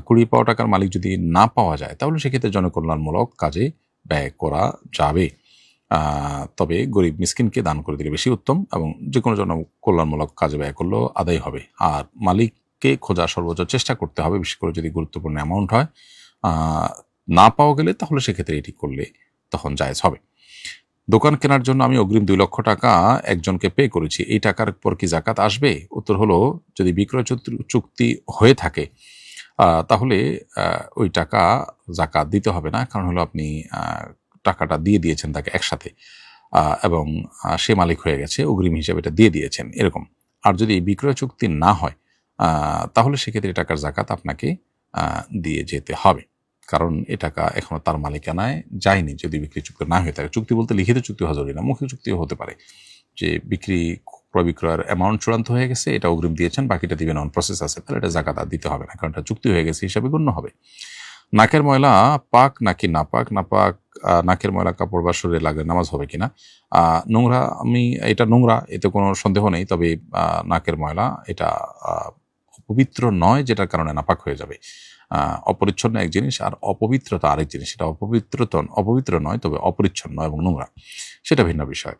কুড়িয়ে পাওয়া টাকার মালিক যদি না পাওয়া যায়, তাহলে সেক্ষেত্রে জনকল্যাণমূলক কাজে ব্যয় করা যাবে। তবে গরিব মিসকিনকে দান করে দিলে বেশি উত্তম, এবং যে কোনো জনকল্যাণমূলক কাজে ব্যয় করলেও আদায় হবে। আর মালিককে খোঁজার সর্বোচ্চ চেষ্টা করতে হবে, বিশেষ করে যদি গুরুত্বপূর্ণ অ্যামাউন্ট হয়। না পাওয়া গেলে তাহলে সেক্ষেত্রে এটি করলে তখন জায়েজ হবে। দোকান কেনার জন্য আমি অগ্রিম 2 লক্ষ টাকা একজনকে পে করেছি, এই টাকার পর কি জাকাত আসবে? উত্তর হলো, যদি বিক্রয় চুক্তি হয়ে থাকে তাহলে ওই টাকা জাকাত দিতে হবে না, কারণ হলো আপনি টাকাটা দিয়ে দিয়েছেন তাকে একসাথে, এবং সে মালিক হয়ে গেছে, অগ্রিম হিসেবে এটা দিয়ে দিয়েছেন এরকম। আর যদি বিক্রয় চুক্তি না হয় তাহলে সেক্ষেত্রে টাকার জাকাত আপনাকে দিয়ে যেতে হবে, কারণ এ টাকা এখনো তার মালিকানায় যায়নি যদি বিক্রি চুক্তি না হয়ে থাকে। চুক্তি বলতে লিখিত চুক্তি হওয়া জরুরি না, মৌখিক চুক্তিও হতে পারে, যে ক্রয় বিক্রয়ের অ্যামাউন্ট চূড়ান্ত হয়ে গেছে, এটা অগ্রিম দিয়েছেন, বাকিটা দিবেন অন প্রসেস আছে, তাহলে এটা জাকাত আর দিতে হবে না, কারণ এটা চুক্তি হয়ে গেছে হিসাবে গণ্য হবে। নাকের ময়লা পাক নাকি নাপাক? নাপাক নাকের ময়লা কাপড় বা শরীরে লাগলে নামাজ হবে কিনা? নোংরা, এটা নোংরা, এতে কোনো সন্দেহ নেই, তবে নাকের ময়লা এটা অপবিত্র নয়, যেটার কারণে নাপাক হয়ে যাবে। অপরিচ্ছন্ন এক জিনিস আর অপবিত্রতা আরেক জিনিস। সেটা অপবিত্র নয়, তবে অপরিচ্ছন্ন এবং নোংরা, সেটা ভিন্ন বিষয়।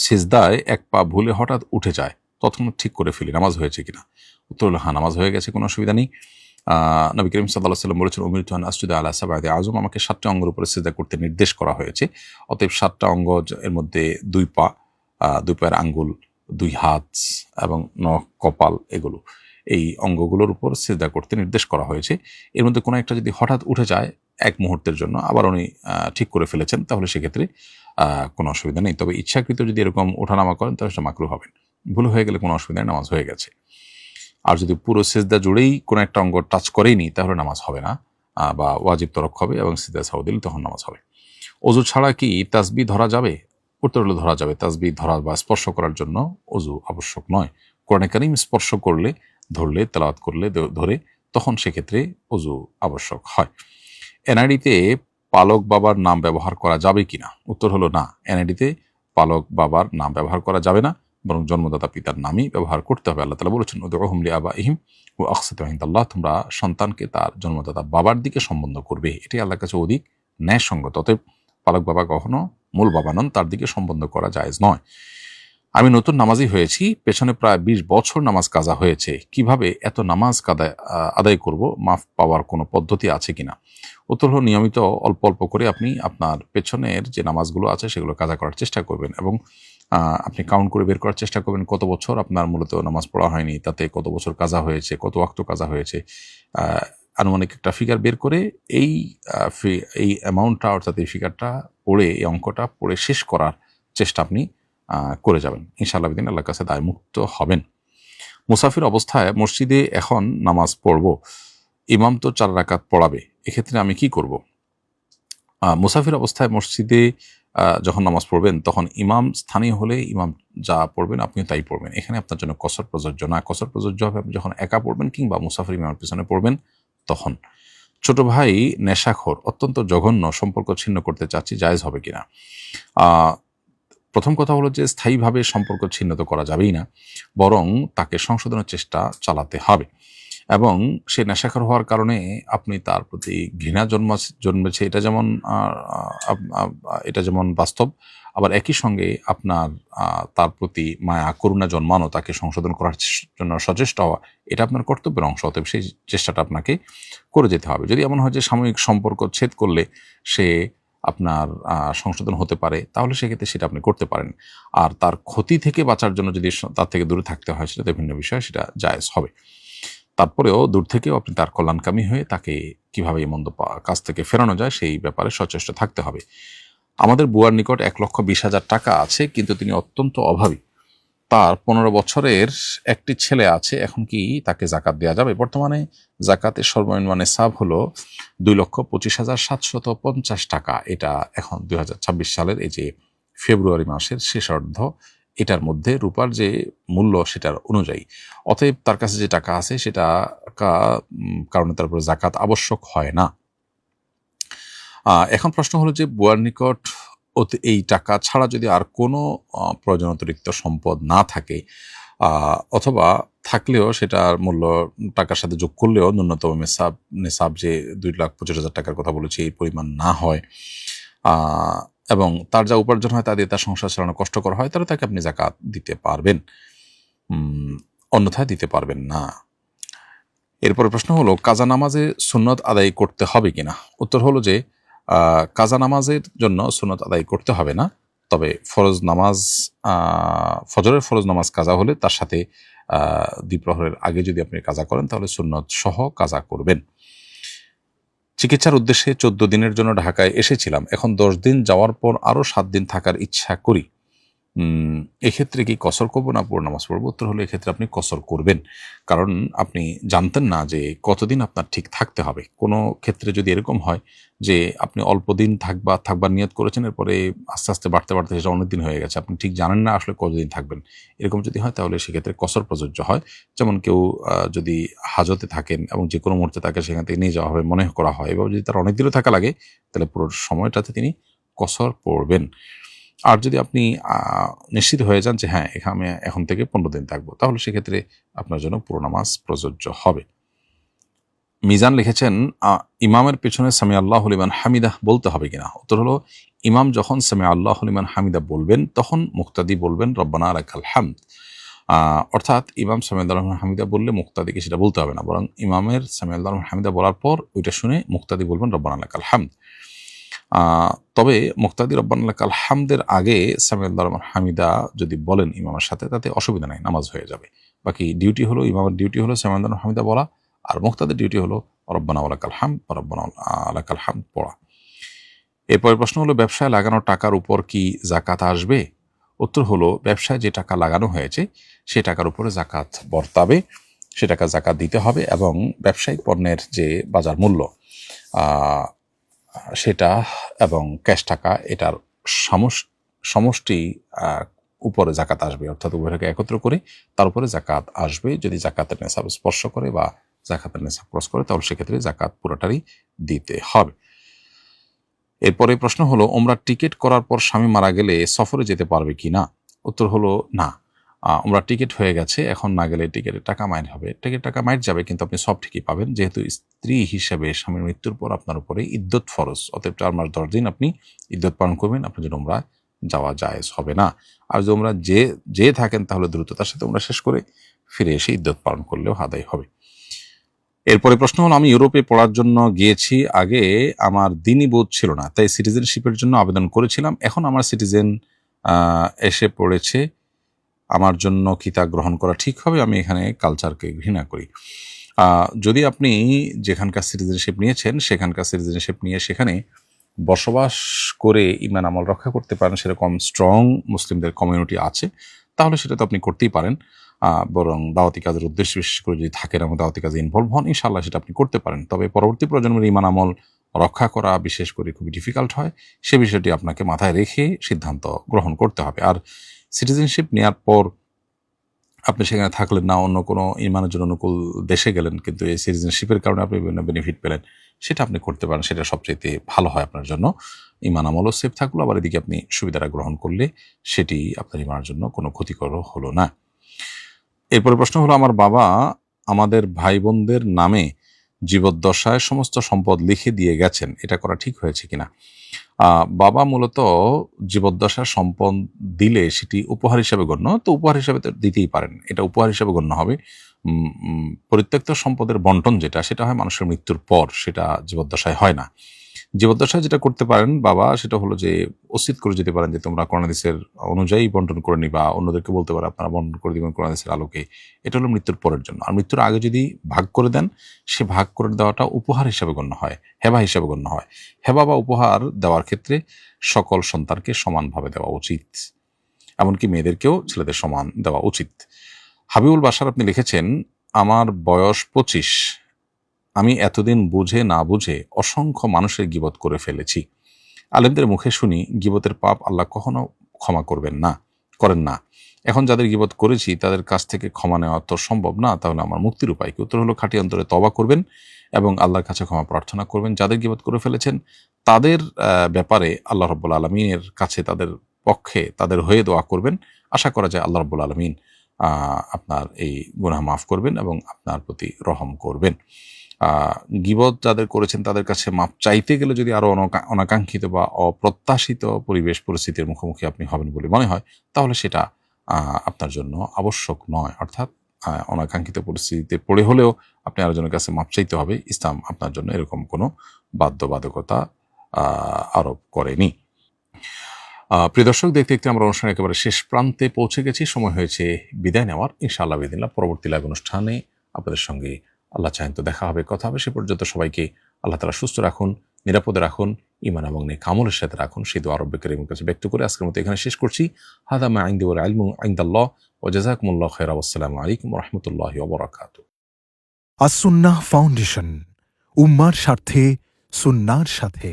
সিজদায় এক পা ভুলে হঠাৎ উঠে যায়, তৎক্ষণাৎ ঠিক করে ফেলি, নামাজ হয়েছে কিনা? উত্তর হলো হ্যাঁ, নামাজ হয়ে গেছে, কোনো অসুবিধা নেই। নবী করিম সাল্লাল্লাহু আলাইহি ওয়াসাল্লাম বলেছেন, উমিরতু আন আসজুদা আলা সাবআতি আযম, আমাকে 7টি অঙ্গের উপরে সিজদা করতে নির্দেশ করা হয়েছে। অতএব 7টা অঙ্গ, এর মধ্যে 2 পা, 2 পায়ের আঙ্গুল, 2 হাত এবং নখ, কপাল, এগুলো, এই অঙ্গগুলোর উপর সিজদা করতে নির্দেশ করা হয়েছে। এর মধ্যে কোনো একটা যদি হঠাৎ উঠে যায় এক মুহূর্তের জন্য, আবার উনি ঠিক করে ফেলেছেন, তাহলে সেক্ষেত্রে কোনো অসুবিধা নেই। তবে ইচ্ছাকৃত যদি এরকম ওঠানামা করেন তাহলে সেটা মাকরুহ হবেন। ভুল হয়ে গেলে কোনো অসুবিধা নেই, নামাজ হয়ে গেছে। আর যদি পুরো সিজদা জুড়েই কোনো একটা অঙ্গ টাচ করেইনি, তাহলে নামাজ হবে না, বা ওয়াজিব তরক হবে, এবং সিজদা সাউ দিলে তখন নামাজ হবে। অজু ছাড়া কি তাসবিহ ধরা যাবে? উত্তর হলো ধরা যাবে। তাসবিহ ধরা বা স্পর্শ করার জন্য অজু আবশ্যক নয়। কোরআনে কারীম স্পর্শ করলে, ধরলে, তেলাওয়াত করলে, ধরে, তখন সেক্ষেত্রে অজু আবশ্যক হয়। এনআইডিতে পালক বাবার নাম ব্যবহার করা যাবে কিনা? উত্তর হলো না, এনআইডিতে পালক বাবার নাম ব্যবহার করা যাবে না, বরং জন্মদাতা পিতার নামই ব্যবহার করতে হবে। আল্লাহ তাআলা বলেছেন, উদউহুম লিআবাইহিম ওয়া আকসিতু ইনদাল্লাহ, তোমরা সন্তানকে তার জন্মদাতা বাবার দিকে সম্বোধন করবে, এটি আল্লাহর কাছে অধিক ন্যায়সঙ্গত। অতএব পালক বাবা কখনো মূল বাবা নন, তার দিকে সম্বোধন করা জায়েজ নয়। আমি নতুন নামাজি হয়েছি, পেছনে প্রায় 20 বছর নামাজ কাজা হয়েছে, কিভাবে এত নামাজ আদায় করব? মাফ পাওয়ার কোনো পদ্ধতি আছে কিনা? উত্তর হলো, নিয়মিত অল্প অল্প করে আপনি আপনার পেছনের যে নামাজগুলো আছে সেগুলো কাজা করার চেষ্টা করবেন, এবং আপনি কাউন্ট করে বের করার চেষ্টা করবেন কত বছর আপনার মূলত নামাজ পড়া হয়নি, তাতে কত বছর কাজা হয়েছে, কত ওয়াক্ত কাজা হয়েছে। আনুমানিক একটা ফিগার বের করে এই অ্যামাউন্টটা, অর্থাৎ এই ফিগারটা পড়ে, এই অঙ্কটা পড়ে শেষ করার চেষ্টা আপনি করে যাবেন। ইনশাআল্লাহ বিদিন আল্লাহর কাছে দায়মুক্ত হবেন। মুসাফির অবস্থায় মসজিদে এখন নামাজ পড়ব, ইমাম তো 4 রাকাত পড়াবে, এক্ষেত্রে আমি কি করব? মুসাফির অবস্থায় মসজিদে যখন নামাজ পড়বেন, তখন ইমাম স্থানীয় হলে ইমাম যা পড়বেন আপনি তাই পড়বেন, এখানে আপনার জন্য কসর প্রযোজ্য না। কসর প্রযোজ্য হবে আপনি যখন একা পড়বেন কিংবা মুসাফির ইমামের পিছনে পড়বেন তখন। ছোট ভাই নেশাখোর, অত্যন্ত জঘন্য, সম্পর্ক ছিন্ন করতে চাচ্ছি, জায়েজ হবে কিনা? প্রথম কথা হলো যে স্থায়ীভাবে সম্পর্ক ছিন্ন তো করা যাবেই না, বরং তাকে সংশোধনের চেষ্টা চালাতে হবে। এবং সে নেশাখোর হওয়ার কারণে আপনি তার প্রতি ঘৃণা জন্মেছে, এটা যেমন বাস্তব, আবার একই সঙ্গে আপনার তার প্রতি মায়া করুণা জন্মানো, তাকে সংশোধন করার জন্য সচেষ্ট হওয়া, এটা আপনার কর্তব্যের অংশ। অতএব সেই চেষ্টাটা আপনাকে করে যেতে হবে। যদি এমন হয় যে সাময়িক সম্পর্ক ছেদ করলে সে আপনার সংশোধন হতে পারে, তাহলে সেক্ষেত্রে সেটা আপনি করতে পারেন। আর তার ক্ষতি থেকে বাঁচার জন্য যদি তার থেকে দূরে থাকতে হয়, সেটা ভিন্ন বিষয়, সেটা জায়েজ হবে। তারপরেও দূর থেকেও আপনি তার কল্যাণকামী হয়ে তাকে কিভাবে এই মন্দ কাজ থেকে ফেরানো যায় সেই ব্যাপারে সচেষ্ট থাকতে হবে। আমাদের বুয়ার নিকট 1,20,000 টাকা আছে, কিন্তু তিনি অত্যন্ত অভাবী। তার 15 বছরের একটি ছেলে আছে। এখন কি তাকে জাকাত দেওয়া যাবে? বর্তমানে জাকাতের সর্বনিম্ন নিসাব হলো 2,25,750 টাকা। এটা এখন 2026 সালের এই যে ফেব্রুয়ারি মাসের শেষার্ধ, এটার মধ্যে রূপার যে মূল্য সেটার অনুযায়ী। অতএব তার কাছে যে টাকা আছে সেটা কারণে তার উপরে জাকাত আবশ্যক হয় না। এখন প্রশ্ন হলো যে বুয়ার নিকট এই টাকা ছাড়া যদি আর কোনো প্রয়োজন অতিরিক্ত সম্পদ না থাকে, অথবা থাকলেও সেটার মূল্য টাকার সাথে যোগ করলেও ন্যূনতম নিসাব যে 2,25,000 টাকার কথা বলেছি এই পরিমাণ না হয়, এবং তার যা উপার্জন হয় তা দিয়ে তার সংসার চালানো কষ্টকর হয়, তাহলে তাকে আপনি জাকাত দিতে পারবেন, অন্যথায় দিতে পারবেন না। এরপরে প্রশ্ন হলো কাজা নামাজে সুন্নত আদায় করতে হবে কিনা। উত্তর হলো যে কাজা নামাজের জন্য সুন্নত আদায় করতে হবে না, তবে ফরজ নামাজ, ফজরের ফরজ নামাজ কাজা হলে তার সাথে দ্বিপ্রহরের আগে যদি আপনি কাজা করেন তাহলে সুন্নত সহ কাজা করবেন। চিকিৎসার উদ্দেশ্যে 14 দিনের জন্য ঢাকায় এসেছিলাম, এখন 10 দিন যাওয়ার পর আরও 7 দিন থাকার ইচ্ছা করি। এক্ষেত্রে কি কসর করবো না পুরো নামাজ পড়বো? উত্তর হলো এক্ষেত্রে আপনি কসর করবেন, কারণ আপনি জানতেন না যে কতদিন আপনার ঠিক থাকতে হবে। কোনো ক্ষেত্রে যদি এরকম হয় যে আপনি অল্প দিন থাকবার নিয়ত করেছেন, এরপরে আস্তে আস্তে বাড়তে বাড়তে সেটা অনেক দিন হয়ে গেছে, আপনি ঠিক জানেন না আসলে কতদিন থাকবেন, এরকম যদি হয় তাহলে সেক্ষেত্রে কসর প্রযোজ্য হয়। যেমন কেউ যদি হাজতে থাকেন এবং যে কোনো মুহূর্তে তাকে সেখান থেকে নিয়ে যাওয়া হবে মনে করা হয়, এবার যদি তার অনেক দিনও থাকা লাগে তাহলে পুরো সময়টাতে তিনি কসর পড়বেন। আর যদি আপনি নিশ্চিত হয়ে যান যে হ্যাঁ আমি এখন থেকে 15 দিন থাকবো, তাহলে সেক্ষেত্রে আপনার জন্য পুরো নামাজ প্রযোজ্য হবে। মিজান লিখেছেন ইমামের পেছনে সামি আল্লাহু লিমান হামিদাহ বলতে হবে কিনা। উত্তর হলো ইমাম যখন সামি আল্লাহু লিমান হামিদা বলবেন তখন মুক্তাদি বলবেন রব্বানা লাকাল হামদ। অর্থাৎ ইমাম সামি আল্লাহু লিমান হামিদা বললে মুক্তাদিকে সেটা বলতে হবে না, বরং ইমামের সামি আল্লাহু লিমান হামিদা বলার পর ওইটা শুনে মুক্তাদি বলবেন রব্বানা লাকাল হামদ। তবে মুক্তাদি রব্বানা লাকাল হামদের আগে সামি আল্লাহু লিমান হামিদা যদি বলেন ইমামের সাথে তাতে অসুবিধা নাই, নামাজ হয়ে যাবে। বাকি ডিউটি হলো ইমামের ডিউটি হলো সামি আল্লাহু লিমান হামিদা বলা, আর মুক্তাদের ডিউটি হলো রব্বানা ওয়ালাকাল হামদ রব্বানা লাকাল হামদ পড়া। এরপর প্রশ্ন হলো ব্যবসায় লাগানো টাকার উপর কি জাকাত আসবে। উত্তর হলো ব্যবসায় যে টাকা লাগানো হয়েছে সে টাকার উপরে জাকাত বর্তাবে, সে টাকা জাকাত দিতে হবে, এবং ব্যবসায়িক পণ্যের যে বাজার মূল্য সেটা এবং ক্যাশ টাকা এটার সমষ্টি উপরে জাকাত আসবে, অর্থাৎ উভয়টাকে একত্র করে তার উপরে জাকাত আসবে। যদি জাকাতের নেশাব স্পর্শ করে বা জাকাতের নেশাব ক্রস করে তাহলে সেক্ষেত্রে জাকাত পুরোটারই দিতে হবে। এরপরে প্রশ্ন হলো ওমরার টিকিট করার পর স্বামী মারা গেলে সফরে যেতে পারবে কি না। উত্তর হলো না, ওমরার টিকিট হয়ে গেছে, এখন না গেলে টিকিটের টাকা মাইট হবে, টিকিট টাকা মাইট যাবে, কিন্তু আপনি সব ঠিকই পাবেন, যেহেতু স্ত্রী হিসেবে স্বামীর মৃত্যুর পর আপনার উপরে ইদ্যত ফরজ, অতএব 4 মাস 10 দিন আপনি ইদ্যত পালন করবেন, আপনার জন্য ওমরা যাওয়া জায়েজ হবে না। আর যদি ওমরা যে থাকেন তাহলে দ্রুততার সাথে ওমরা শেষ করে ফিরে এসে ইদ্যত পালন করলেও আদায় হবে। এরপরে প্রশ্ন হলো আমি ইউরোপে পড়ার জন্য গিয়েছি, আগে আমার দিনই বোধ ছিল না, তাই সিটিজেনশিপের জন্য আবেদন করেছিলাম, এখন আমার সিটিজেন এসে পড়েছে, আমার জন্য কি তা গ্রহণ করা ঠিক হবে? আমি এখানে কালচারকে ঘৃণা করি। যদি আপনি যেখানকার সিটিজেনশিপ নিয়েছেন সেখানকার সিটিজেনশিপ নিয়ে সেখানে বসবাস করে ইমান আমল রক্ষা করতে পারেন, সেরকম স্ট্রং মুসলিমদের কমিউনিটি আছে, তাহলে সেটা তো আপনি করতেই পারেন। বরং দাওয়াতি কাজের উদ্দেশ্য বিশেষ করে যদি থাকেন এবং দাওয়াতি কাজে ইনভলভ হন, ইনশাআল্লাহ সেটা আপনি করতে পারেন। তবে পরবর্তী প্রজন্মের ইমান আমল রক্ষা করা বিশেষ করে খুবই ডিফিকাল্ট হয়, সে বিষয়টি আপনাকে মাথায় রেখে সিদ্ধান্ত গ্রহণ করতে হবে। আর সিটিজেনশিপ নেওয়ার পর আপনি সেখানে থাকলেন না, অন্য কোনো ইমানের জন্য অনুকূল দেশে গেলেন, কিন্তু এই সিটিজেনশিপের কারণে আপনি বিভিন্ন বেনিফিট পেলেন, সেটা আপনি করতে পারেন, সেটা সবচেয়ে ভালো হয় আপনার জন্য। ইমান আমলও সেফ থাকলো, আবার এদিকে আপনি সুবিধাটা গ্রহণ করলে সেটি আপনার ইমানের জন্য কোনো ক্ষতিকর হলো না। এরপরে প্রশ্ন হলো, আমার বাবা আমাদের ভাই বোনদের নামে জীবদ্দশায় সমস্ত সম্পদ লিখে দিয়ে গেছেন, এটা করা ঠিক হয়েছে কিনা? বাবা মূলত জীবদ্দশার সম্পদ দিলে সেটি উপহার হিসাবে গণ্য, তো উপহার হিসাবে তো দিতেই পারেন, এটা উপহার হিসাবে গণ্য হবে। পরিত্যক্ত সম্পদের বন্টন যেটা, সেটা হয় মানুষের মৃত্যুর পর, সেটা জীবদ্দশায় হয় না। জীবদ্দশায় যেটা করতে পারেন বাবা, সেটা হলো যে ওসিয়ত করে যেতে পারেন যে তোমরা কোরআন হাদিসের অনুযায়ী বন্টন করে নিবা, অন্যদেরকে বলতে পারে আপনারা বন্টন করে দিবেন কোরআন হাদিসের আলোকে। এটা হলো মৃত্যুর পরের জন্য। আর মৃত্যুর আগে যদি ভাগ করে দেন, সে ভাগ করে দেওয়াটা উপহার হিসাবে গণ্য হয়, হেবা হিসাবে গণ্য হয়। হেবা বা উপহার দেওয়ার ক্ষেত্রে সকল সন্তানকে সমানভাবে দেওয়া উচিত, এমনকি মেয়েদেরকেও ছেলেদের সমান দেওয়া উচিত। হাবিবুল বাশার আপনি লিখেছেন, আমার বয়স 25, আমি এতদিন বুঝে না বুঝে অসংখ্য মানুষের গীবত করে ফেলেছি। আলেমদের মুখে শুনি গীবতের পাপ আল্লাহ কখনো ক্ষমা করেন না। এখন যাদের গীবত করেছি তাদের কাছ থেকে ক্ষমা নেওয়া তো সম্ভব না, তাহলে আমার মুক্তির উপায় কি? উত্তর হলো, খাঁটি অন্তরে তওবা করবেন এবং আল্লাহর কাছে ক্ষমা প্রার্থনা করবেন। যাদের গীবত করে ফেলেছেন তাদের ব্যাপারে আল্লাহ রাব্বুল আলামিনের কাছে তাদের পক্ষে, তাদের হয়ে দোয়া করবেন। আশা করা যায় আল্লাহ রাব্বুল আলামিন আপনার এই গুনাহ মাফ করবেন এবং আপনার প্রতি রহম করবেন। গীবত যাদের করেছেন তাদের কাছে মাপ চাইতে গেলে যদি আরো অনাকাঙ্ক্ষিত বা অপ্রত্যাশিত পরিবেশ পরিস্থিতির মুখোমুখি আপনি হবেন বলে মনে হয়, তাহলে সেটা আপনার জন্য আবশ্যক নয়। অর্থাৎ অনাকাঙ্ক্ষিত পরিস্থিতিতে পড়ে হলেও আপনি আরেকজনের কাছে মাপ চাইতে হবে। ইসলাম আপনার জন্য এরকম কোনো বাধ্যবাধকতা আরোপ করেনি। প্রিয় দর্শক, দেখতে দেখতে আমরা অনুষ্ঠানের একেবারে শেষ প্রান্তে পৌঁছে গেছি। সময় হয়েছে বিদায় নেওয়ার। ইনশাআল্লাহ বিদিনিল্লাহ পরবর্তী লাইভ অনুষ্ঠানে আপনাদের সঙ্গে আল্লাহ চাহেন তো দেখা হবে, কথা হবে। সে পর্যন্ত সবাইকে আল্লাহ তাআলা সুস্থ রাখুন, নিরাপদে রাখুন, ঈমান এবং নেক আমলের সাথে রাখুন, সেই দোয়া রব্বে কারীমের কাছে ব্যক্ত করে আজকের মতো এখানে শেষ করছি। হাদা মা ইনদি ওয়াল ইলমু ইনদাল্লাহ ওয়া জাযাকুমুল্লাহু খাইরা, ওয়াসসালামু আলাইকুম ওয়া রাহমাতুল্লাহি ওয়া বারাকাতুহু।
আসুন্নাহ ফাউন্ডেশন, উম্মার স্বার্থে সুন্নাহর সাথে।